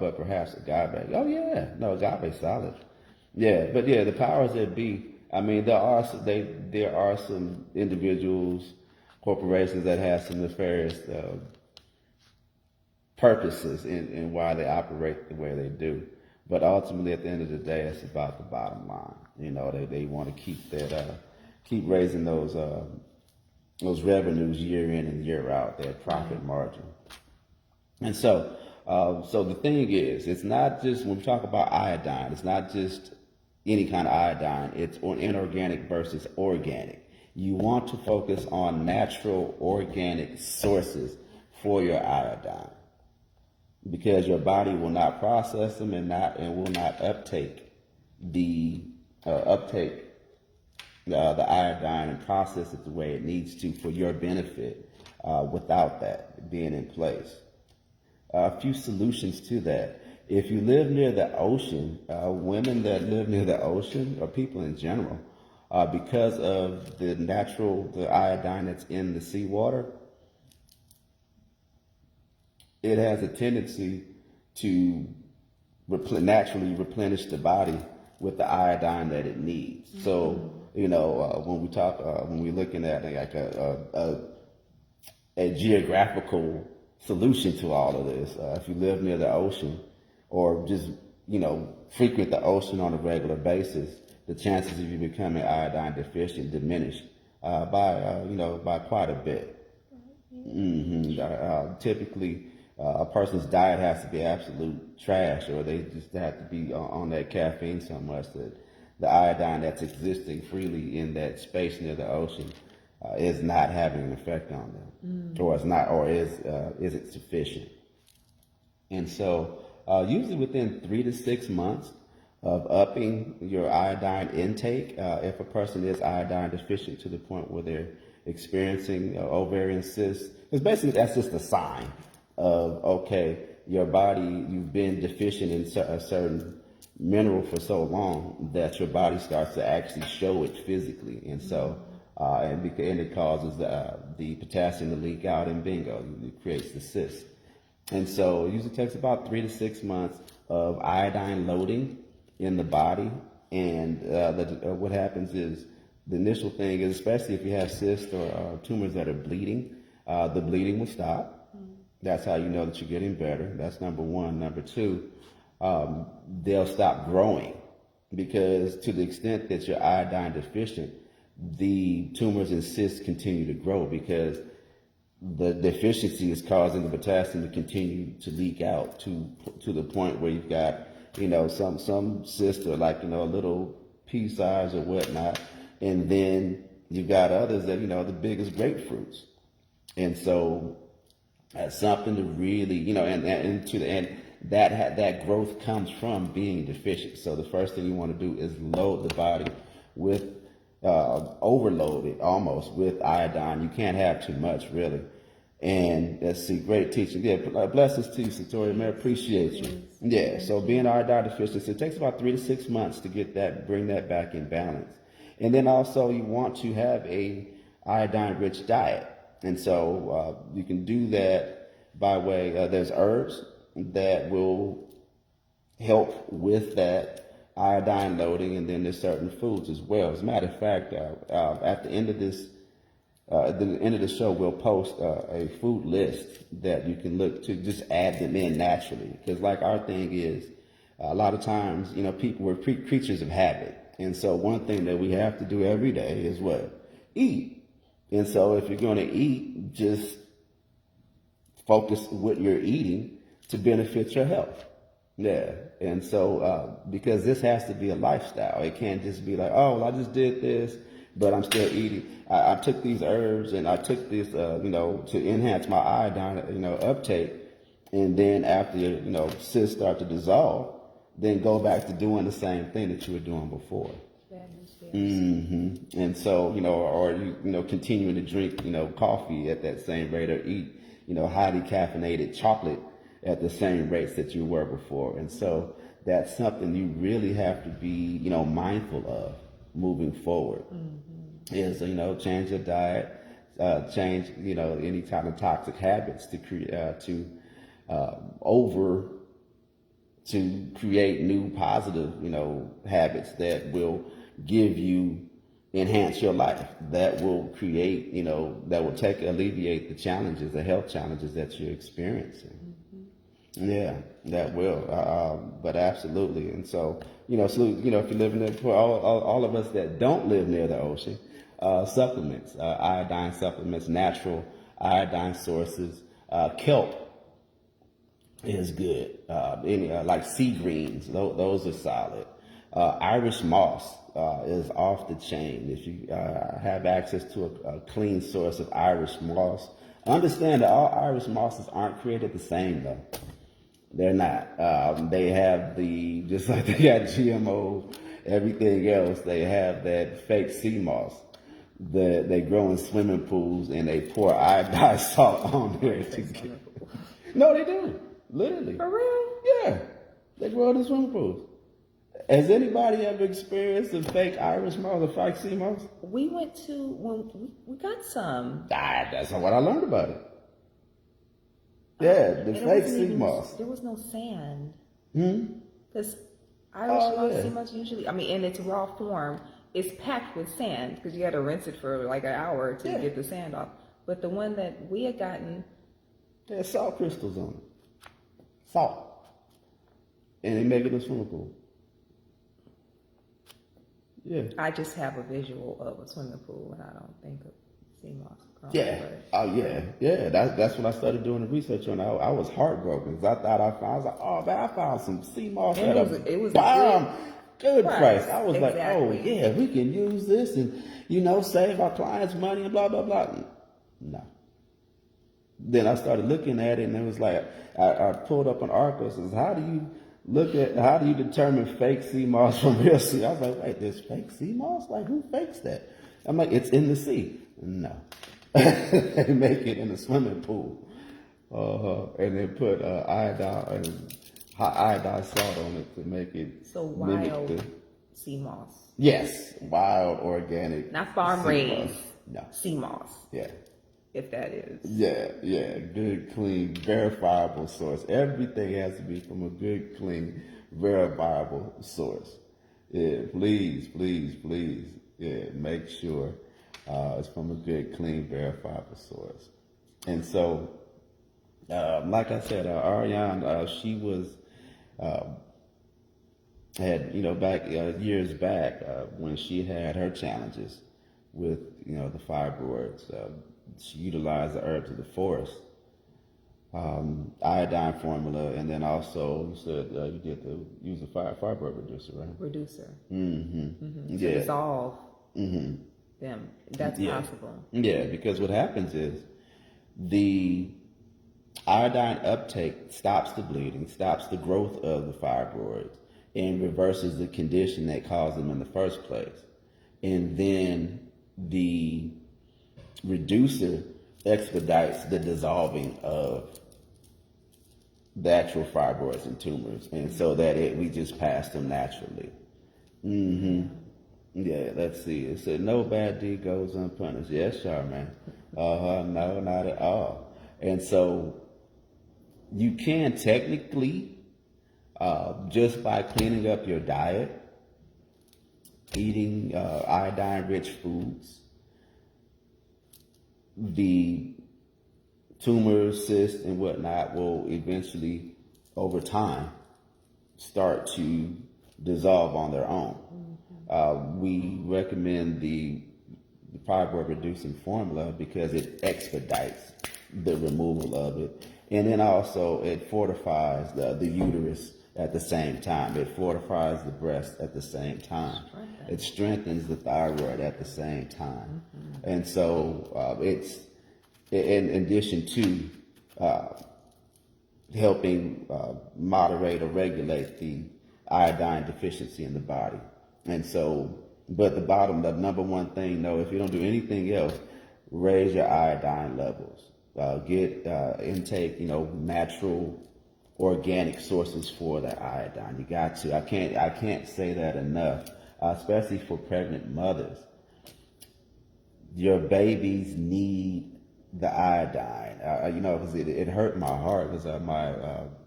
But perhaps agave. Oh yeah, no, agave solid. Yeah, but yeah, the powers that be. I mean, there are some individuals, corporations that have some nefarious purposes in why they operate the way they do. But ultimately, at the end of the day, it's about the bottom line. They want to keep raising those revenues year in and year out, their profit margin. And so the thing is, it's not just when we talk about iodine, it's not just any kind of iodine. It's inorganic versus organic. You want to focus on natural, organic sources for your iodine, because your body will not process them and will not uptake the iodine and process it the way it needs to for your benefit without that being in place. A few solutions to that. If you live near the ocean, women that live near the ocean, or people in general, because of the iodine that's in the seawater, it has a tendency to naturally replenish the body with the iodine that it needs. Mm-hmm. So, when we're looking at like a geographical solution to all of this, if you live near the ocean or just, frequent the ocean on a regular basis, the chances of you becoming iodine deficient diminish by quite a bit. Mm-hmm. Typically, a person's diet has to be absolute trash, or they just have to be on that caffeine so much that the iodine that's existing freely in that space near the ocean is not having an effect on them, or it's not, or is it sufficient? And so, usually within 3 to 6 months of upping your iodine intake, if a person is iodine deficient to the point where they're experiencing ovarian cysts, because basically that's just a sign of, okay, your body, you've been deficient in a certain mineral for so long that your body starts to actually show it physically. And so, and it causes the potassium to leak out, and bingo, it creates the cyst. And so it usually takes about 3 to 6 months of iodine loading in the body. And what happens is, the initial thing is, especially if you have cysts or tumors that are bleeding, the bleeding will stop. That's how you know that you're getting better. That's number one. Number two, they'll stop growing, because to the extent that you're iodine deficient, the tumors and cysts continue to grow, because the deficiency is causing the potassium to continue to leak out to the point where you've got, some cysts are like, a little pea size or whatnot. And then you've got others that, the big as grapefruits. And so that's something to really, that growth comes from being deficient. So the first thing you want to do is load the body with, overload it almost with iodine. You can't have too much, really. And let's see, great teaching. Yeah, blessings to you, Satori. Man, appreciate you. Yeah, so being iodine deficient, it takes about 3 to 6 months to get that, bring that back in balance. And then also you want to have a iodine-rich diet. And so you can do that by way, there's herbs that will help with that iodine loading, and then there's certain foods as well. As a matter of fact, at the end of this, the end of the show, we'll post a food list that you can look to, just add them in naturally. Because like our thing is, a lot of times, people were creatures of habit. And so one thing that we have to do every day is what? Eat. And so if you're going to eat, just focus what you're eating to benefit your health. Yeah. And so, because this has to be a lifestyle. It can't just be like, oh, well, I just did this, but I'm still eating. I took these herbs and I took this, to enhance my iodine, uptake. And then after, cysts start to dissolve, then go back to doing the same thing that you were doing before. And so, or continuing to drink, coffee at that same rate, or eat, highly caffeinated chocolate at the same rates that you were before. And so that's something you really have to be, mindful of moving forward. Is, change your diet, change, any kind of toxic habits to create new positive, habits that will enhance your life, that will create, that will alleviate the challenges, the health challenges that you're experiencing. Yeah, that will. But absolutely. And so, if you live near, for all of us that don't live near the ocean, supplements, iodine supplements, natural iodine sources, kelp is good. Like sea greens, those are solid. Irish moss is off the chain. If you have access to a clean source of Irish moss, understand that all Irish mosses aren't created the same, though. They're not. They have just like they got GMOs, everything else, they have that fake sea moss that they grow in swimming pools, and they pour iodized salt on there to get. No, they do. Literally. For real? Yeah. They grow in the swimming pools. Has anybody ever experienced a fake Irish moss, a fake sea moss? We went to, when we got some. That's not what I learned about it. Yeah, the fake sea moss. There was no sand. Because Irish moss, sea moss usually, in its raw form, it's packed with sand, because you had to rinse it for like an hour to get the sand off. But the one that we had gotten, there's salt crystals on it. Salt. And they make it in a swimming pool. Yeah. I just have a visual of a swimming pool, and I don't think of sea moss. Yeah. Oh, yeah. Yeah. That's when I started doing the research on it. I was heartbroken, because I was like, oh man, I found some sea moss. It was bomb. good Right, price. I was like, oh exactly. yeah, we can use this and, save our clients money and blah, blah, blah. No. Then I started looking at it and it was like, I pulled up an article that says, how do you determine fake sea moss from real sea? I was like, wait, there's fake sea moss? Like, who fakes that? I'm like, it's in the sea. No. They make it in a swimming pool. And they put iodine and hot iodine salt on it to make it So mimic wild sea moss, yes, wild organic. not farm sea raised. moss. No. Sea moss, Yeah. if that is. Yeah, good, clean, verifiable source. Everything has to be from a good, clean, verifiable source. Yeah, please. Yeah, make sure it's from a good, clean, verifiable source. And so, like I said, Ariane, she was had back years back when she had her challenges with the fibroids. She utilized the herbs of the forest, iodine formula, and then also you said you did use a fibroid reducer, right? Reducer. Mm-hmm. To Yeah. dissolve Mm-hmm. them. That's Yeah. possible. Yeah, because what happens is the iodine uptake stops the bleeding, stops the growth of the fibroids, and reverses the condition that caused them in the first place. And then the reducer expedites the dissolving of the actual fibroids and tumors, and so that we just pass them naturally. Yeah, let's see. It said no bad deed goes unpunished. Yes, Charmaine. No, not at all. And so you can technically, just by cleaning up your diet, eating iodine-rich foods, the tumors, cysts, and whatnot will eventually, over time, start to dissolve on their own. We recommend the fibroid reducing formula because it expedites the removal of it. And then also it fortifies the uterus at the same time. It fortifies the breast at the same time. It strengthens the thyroid at the same time. And so it's in addition to helping moderate or regulate the iodine deficiency in the body. And so, but the number one thing, though, if you don't do anything else, raise your iodine levels. Get intake, natural, organic sources for that iodine. You got to. I can't say that enough, especially for pregnant mothers. Your babies need the iodine. 'Cause it hurt my heart because my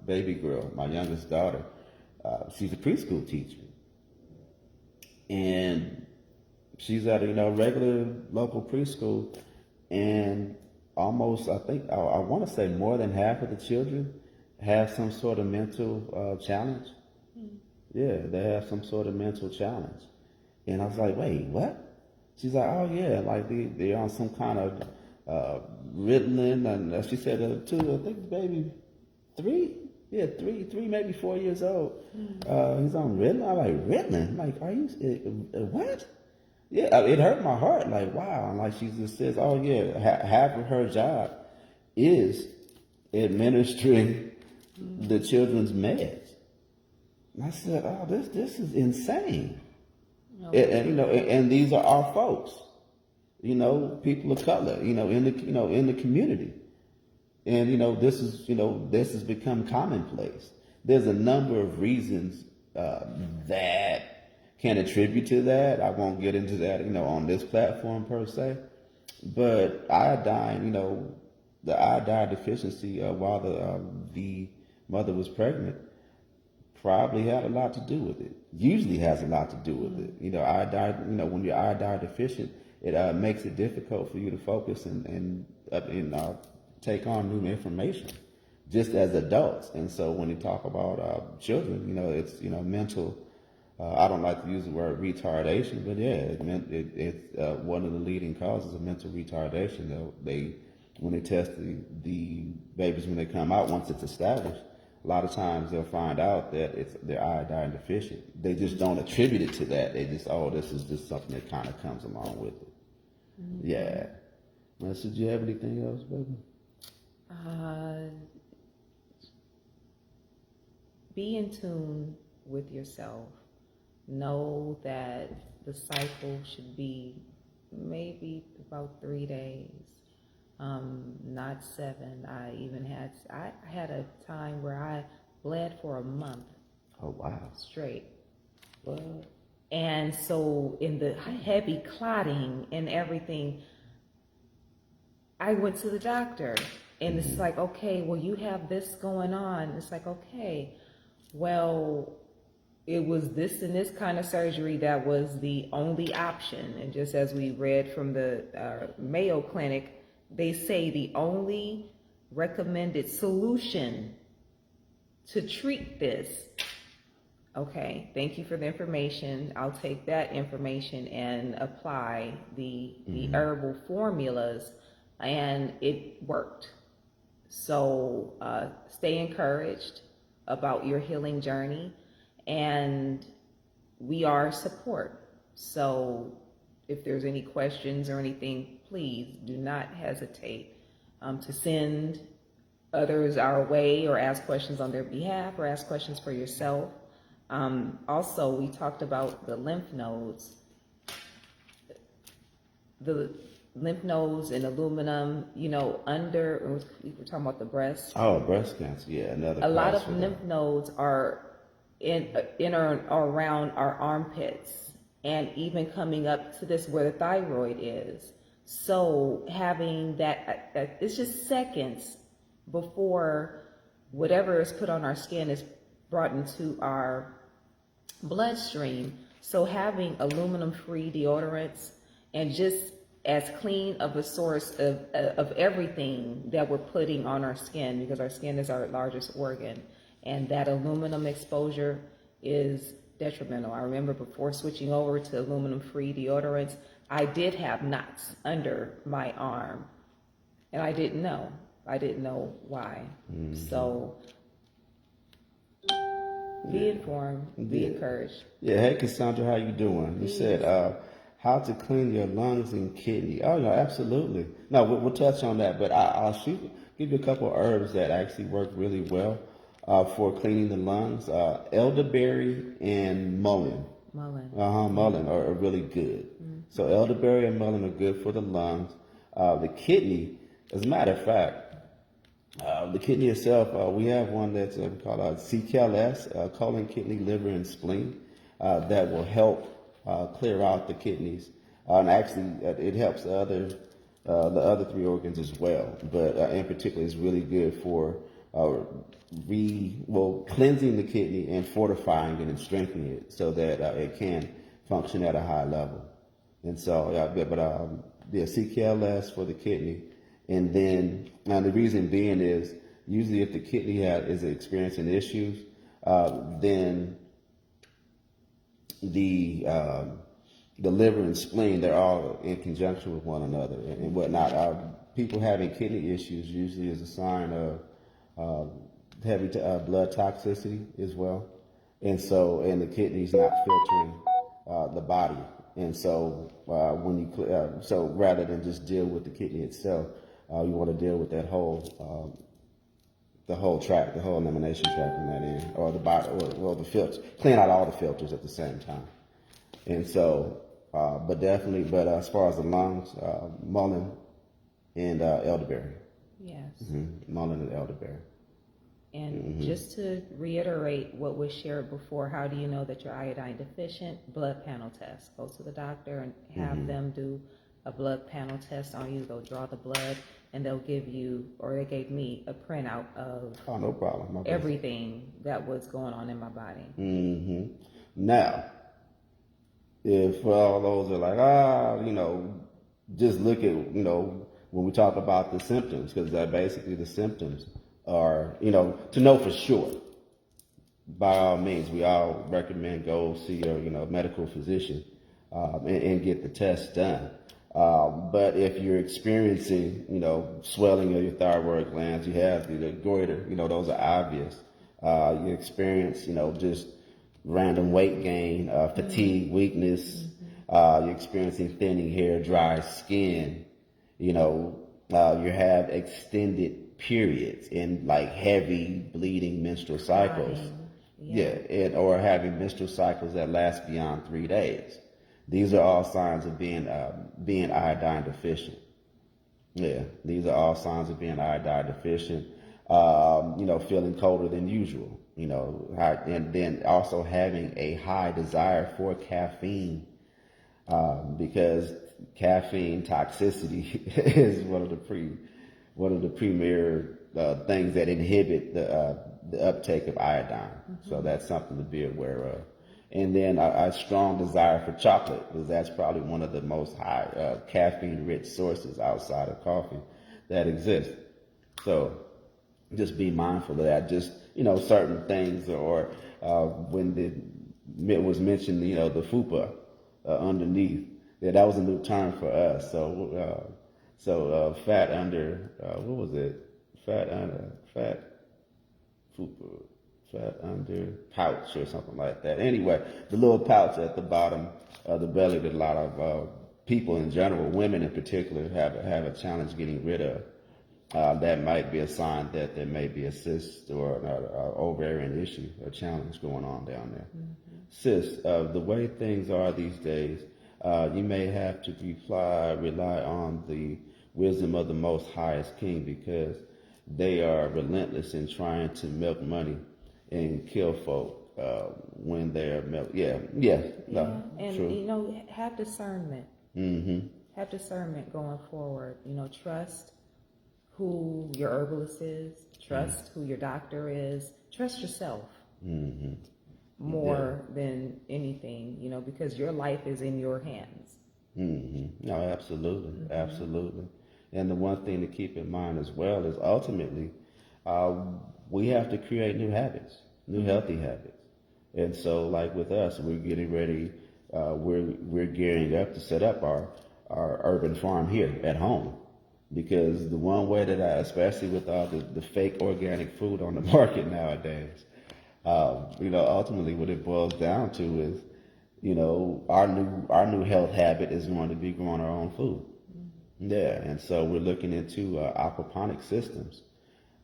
baby girl, my youngest daughter, she's a preschool teacher. And she's at a regular local preschool, and almost I want to say more than half of the children have some sort of mental challenge. Yeah, they have some sort of mental challenge. And I was like, wait, what? She's like, oh yeah, like they're on some kind of Ritalin, and she said I think baby three, maybe 4 years old. He's on Ritalin. I'm like, Ritalin? I'm like, are you, what? Yeah, it hurt my heart. Like, wow. And like she just says, oh yeah, half of her job is administering the children's meds. And I said, oh, this is insane. And these are our folks, people of color, in the community. And this has become commonplace. There's a number of reasons that can attribute to that. I won't get into that, on this platform per se. But iodine, the iodine deficiency while the mother was pregnant probably had a lot to do with it. Usually has a lot to do with it. Iodine, when you're iodine deficient, it makes it difficult for you to focus and take on new information, just as adults. And so when you talk about children, it's mental. I don't like to use the word retardation, but yeah, it's one of the leading causes of mental retardation. When they test the babies when they come out, once it's established, a lot of times they'll find out that they're iodine deficient. They just don't attribute it to that. They just, oh, this is just something that kind of comes along with it. Mm-hmm. Yeah. Well, so do you have anything else, baby? Be in tune with yourself. Know that the cycle should be maybe about 3 days, not 7. I had a time where I bled for a month. Oh, wow. Straight. Blood. And so in the heavy clotting and everything, I went to the doctor, and it's like, okay, well, you have this going on. It's like, okay, well, it was this and this kind of surgery that was the only option. And just as we read from the Mayo Clinic, they say the only recommended solution to treat this. Okay, thank you for the information. I'll take that information and apply the herbal formulas, and it worked. So stay encouraged about your healing journey, and we are support. So if there's any questions or anything, please do not hesitate to send others our way, or ask questions on their behalf, or ask questions for yourself. Also, we talked about the lymph nodes. The lymph nodes and aluminum, we were talking about the breast. Oh, breast cancer, yeah, another. A lot of lymph nodes are in or around our armpits, and even coming up to this where the thyroid is. So having that it's just seconds before whatever is put on our skin is brought into our bloodstream. So having aluminum-free deodorants and just as clean of a source of everything that we're putting on our skin, because our skin is our largest organ, and that aluminum exposure is detrimental. I remember before switching over to aluminum-free deodorants, I did have knots under my arm, and I didn't know. I didn't know why. Mm-hmm. So be informed, be encouraged. Yeah, hey Cassandra, how you doing? You said how to clean your lungs and kidney. Oh, no, absolutely. No, we'll touch on that, but I'll give you a couple of herbs that actually work really well for cleaning the lungs. Elderberry and mullein. Mullein are really good. Mm-hmm. So elderberry and mullein are good for the lungs. The kidney, as a matter of fact, the kidney itself, we have one that's called CKLS, colon, kidney, liver, and spleen, that will help clear out the kidneys. And actually, it helps the other 3 organs as well. But in particular, it's really good for cleansing the kidney and fortifying it and strengthening it so that it can function at a high level. And so, CKLS for the kidney. And then, now the reason being is usually if the kidney is experiencing issues, then the liver and spleen, they're all in conjunction with one another and whatnot. People having kidney issues usually is a sign of heavy blood toxicity as well. And the kidney's not filtering the body. And so so rather than just deal with the kidney itself, you want to deal with that whole tract, the whole elimination tract from that end, or the body, or the filters, clean out all the filters at the same time. And so, but as far as the lungs, mullein and elderberry. Yes. Mm-hmm. Mullein and elderberry. And just to reiterate what was shared before, how do you know that you're iodine deficient? Blood panel test. Go to the doctor and have them do a blood panel test on you. They'll draw the blood, and they'll give you, or they gave me, a printout of no problem. everything that was going on in my body. Mm-hmm. Now, if all those are like, just look at, when we talk about the symptoms, because that basically the symptoms are, to know for sure, by all means, we all recommend go see your, medical physician and get the test done. But if you're experiencing, swelling of your thyroid glands, you have the goiter, those are obvious. You experience, just random weight gain, fatigue, weakness. You're experiencing thinning hair, dry skin. You have extended periods and like heavy bleeding menstrual cycles. Or having menstrual cycles that last beyond 3 days. These are all signs of being iodine deficient. Yeah, these are all signs of being iodine deficient. Feeling colder than usual. And then also having a high desire for caffeine, because caffeine toxicity is one of the premier things that inhibit the uptake of iodine. So that's something to be aware of. And then a strong desire for chocolate, because that's probably one of the most high caffeine-rich sources outside of coffee that exists. So just be mindful of that. Just, certain things, or when it was mentioned, the fupa underneath. Yeah, that was a new term for us. So fat under, what was it? Fat fupa. Fat under pouch or something like that. Anyway, the little pouch at the bottom of the belly that a lot of people in general, women in particular, have a challenge getting rid of. That might be a sign that there may be a cyst or an ovarian issue or challenge going on down there. Cysts, the way things are these days, you may have to rely on the wisdom of the Most Highest King, because they are relentless in trying to milk money and kill folk when they're milk. And have discernment. Have discernment going forward. Trust who your herbalist is. Trust who your doctor is. Trust yourself more than anything. Because your life is in your hands. No, absolutely. And the one thing to keep in mind as well is ultimately, we have to create new habits, new healthy habits. And so, like with us, we're getting ready. We're gearing up to set up our urban farm here at home, because the one way that especially with all the fake organic food on the market nowadays, ultimately what it boils down to is, our new health habit is going to be growing our own food. Yeah, and so we're looking into aquaponic systems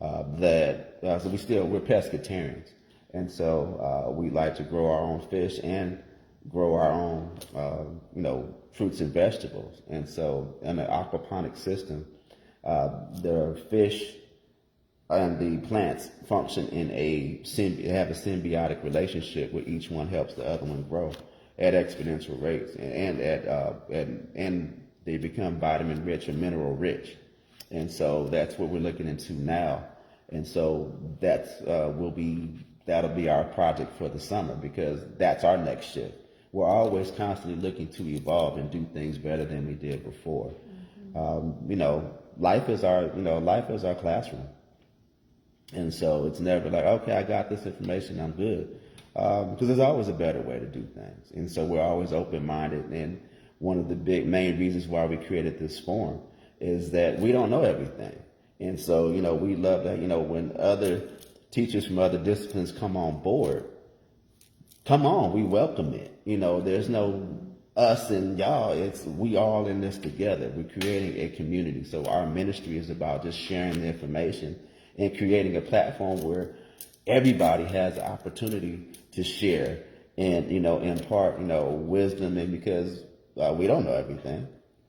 so we're pescatarians, and so we like to grow our own fish and grow our own fruits and vegetables. And so in an aquaponic system, the fish and the plants function have a symbiotic relationship where each one helps the other one grow at exponential rates, and they become vitamin rich or mineral rich. And so that's what we're looking into now. And so that'll be our project for the summer, because that's our next shift. We're always constantly looking to evolve and do things better than we did before. Life is our classroom. And so it's never like, okay, I got this information, I'm good. Because there's always a better way to do things. And so we're always open-minded. And one of the main reasons why we created this forum is that we don't know everything. And so, we love that, when other teachers from other disciplines come on board, come on, we welcome it. There's no us and y'all, it's we all in this together. We're creating a community. So our ministry is about just sharing the information and creating a platform where everybody has the opportunity to share and, impart, wisdom. And because we don't know everything,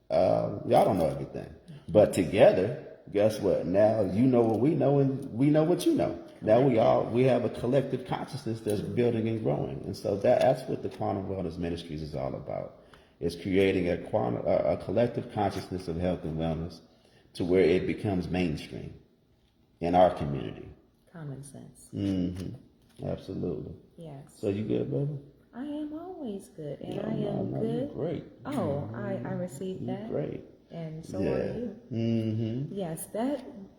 y'all don't know everything. But together, guess what? Now you know what we know, and we know what you know. Now we have a collective consciousness that's building and growing. And so that's what the Quantum Wellness Ministries is all about. It's creating a collective consciousness of health and wellness to where it becomes mainstream in our community. Common sense. Absolutely. Yes. So you good, baby? I am always good, and I am good. You're great. Oh, I received that. Great. And so are you. Yes,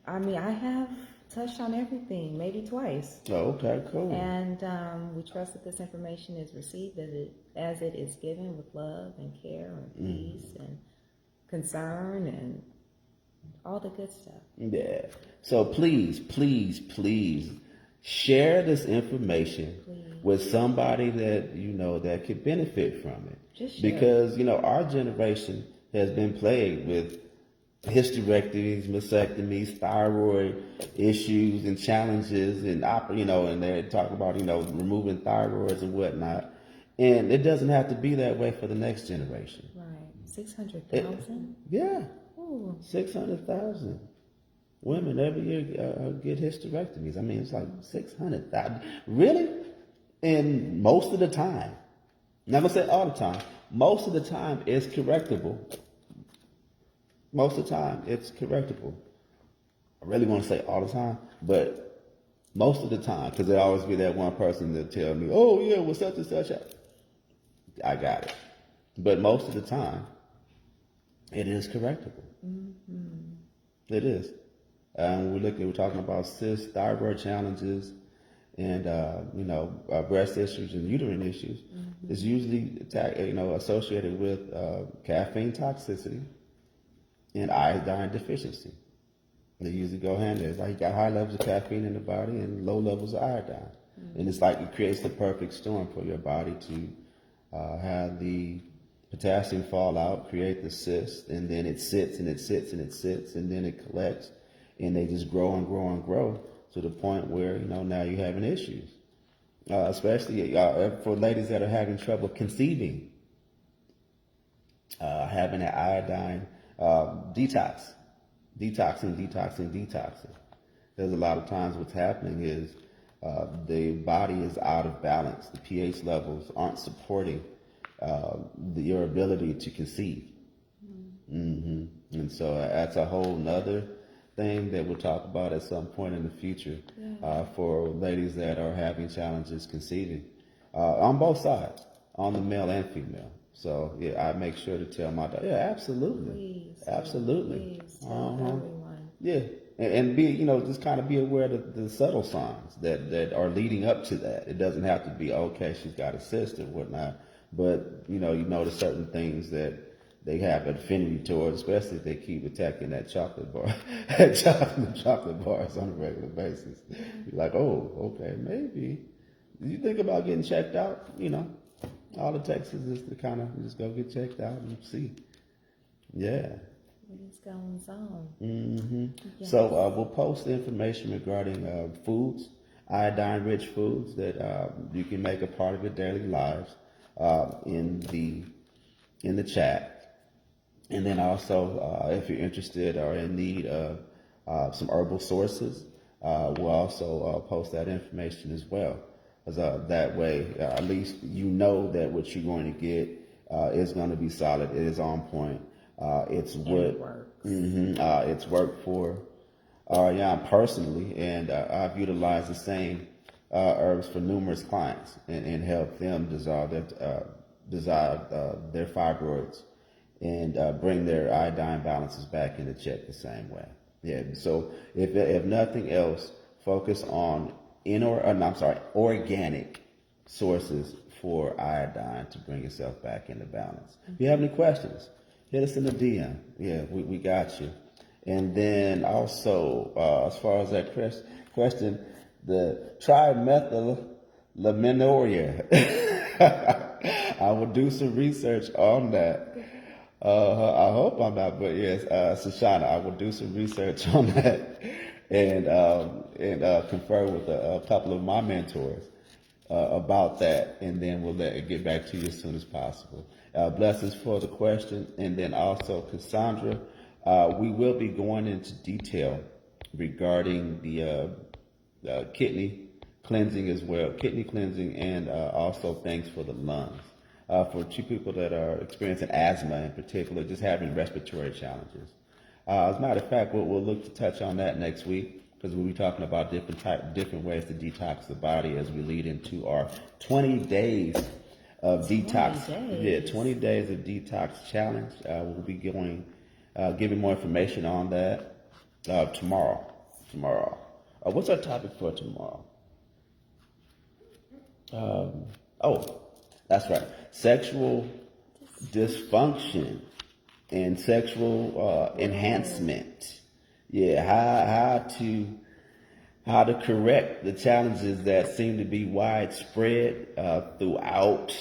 I have touched on everything, maybe twice. Oh, okay, cool. And we trust that this information is received as it is given with love and care and peace and concern and all the good stuff. Yeah. So please, Share this information with somebody that you know that could benefit from it. Just share. Because, you know, our generation has been plagued with hysterectomies, mastectomies, thyroid issues and challenges, and you know, and they talk about, you know, removing thyroids and whatnot. And it doesn't have to be that way for the next generation. Right. 600,000? Yeah, Ooh. 600,000 women every year get hysterectomies. I mean, it's like 600,000. Really? And most of the time, not gonna say all the time, most of the time it's correctable. Most of the time it's correctable. I really want to say all the time, but most of the time, because there always be that one person that tell me, oh yeah, well such and such. I got it. But most of the time, it is correctable. Mm-hmm. It is. We're talking about cysts, thyroid challenges, and you know, breast issues and uterine issues. Mm-hmm. It's usually associated with caffeine toxicity and iodine deficiency. They usually go hand in hand. It's like you got high levels of caffeine in the body and low levels of iodine, and it's like it creates the perfect storm for your body to have the potassium fall out, create the cyst, and then it sits and it sits and it sits, and then it collects, and they just grow and grow and grow to the point where, you know, now you're having issues, especially for ladies that are having trouble conceiving, having an iodine detoxing. There's a lot of times what's happening is the body is out of balance. The pH levels aren't supporting your ability to conceive. Mm-hmm. And so that's a whole nother thing that we'll talk about at some point in the future for ladies that are having challenges conceiving on both sides, on the male and female. So yeah, I make sure to tell my daughter, yeah, absolutely, absolutely. Please tell everyone. Yeah, and be, you know, just kind of be aware of the subtle signs that are leading up to that. It doesn't have to be, okay, she's got a cyst or whatnot, but you notice certain things that they have affinity towards, especially if they keep attacking that chocolate bar, chocolate bars on a regular basis. You're like, oh, okay, maybe. You think about getting checked out, you know. All it takes is just to kind of just go get checked out and see. Yeah. What is going on? Mm-hmm. Yes. So we'll post information regarding foods, iodine-rich foods that you can make a part of your daily lives in the chat. And then also, if you're interested or in need of some herbal sources, we'll also post that information as well. That way, at least you know that what you're going to get is going to be solid. It is on point. It's what it's worked for Ariane personally, and I've utilized the same herbs for numerous clients and helped them dissolve their fibroids and bring their iodine balances back into check the same way. Yeah. So if nothing else, focus on organic sources for iodine to bring yourself back into balance. If you have any questions, hit us in the DM. Yeah, we got you. And then also, as far as that question, the trimethylaminuria. I will do some research on that. I hope I'm not, but yes, Shoshana, I will do some research on that and confer with a couple of my mentors about that, and then we'll get back to you as soon as possible. Blessings for the question, and then also Cassandra, we will be going into detail regarding the kidney cleansing as well, kidney cleansing, and also things for the lungs. For two people that are experiencing asthma in particular, just having respiratory challenges. As a matter of fact, we'll look to touch on that next week, because we'll be talking about different ways to detox the body as we lead into our 20 days of detox. 20 days of detox challenge. We'll be giving more information on that tomorrow. What's our topic for tomorrow? That's right. Sexual dysfunction and sexual enhancement. Yeah, how to how to correct the challenges that seem to be widespread throughout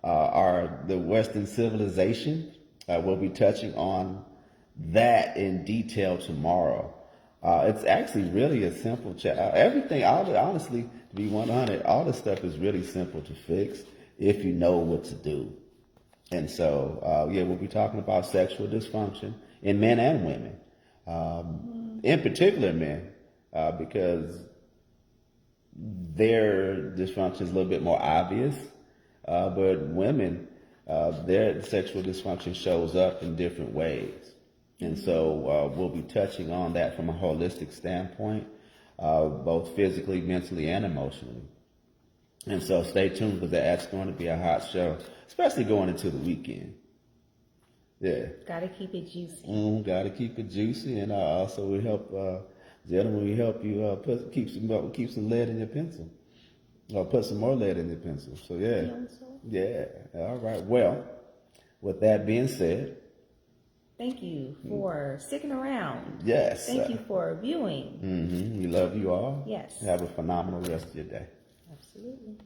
the Western civilization. We'll be touching on that in detail tomorrow. It's actually really a simple everything, honestly, to be 100, all this stuff is really simple to fix if you know what to do. And so, we'll be talking about sexual dysfunction in men and women, in particular men, because their dysfunction is a little bit more obvious. But women, their sexual dysfunction shows up in different ways. And so we'll be touching on that from a holistic standpoint, both physically, mentally, and emotionally. And so stay tuned because that's going to be a hot show, especially going into the weekend. Yeah. Gotta keep it juicy. Gotta keep it juicy, and also we help, gentlemen, we help you keep some lead in your pencil, or put some more lead in your pencil. So yeah. All right. Well, with that being said, thank you for sticking around. Yes. Thank you for viewing. We love you all. Yes. Have a phenomenal rest of your day. Absolutely.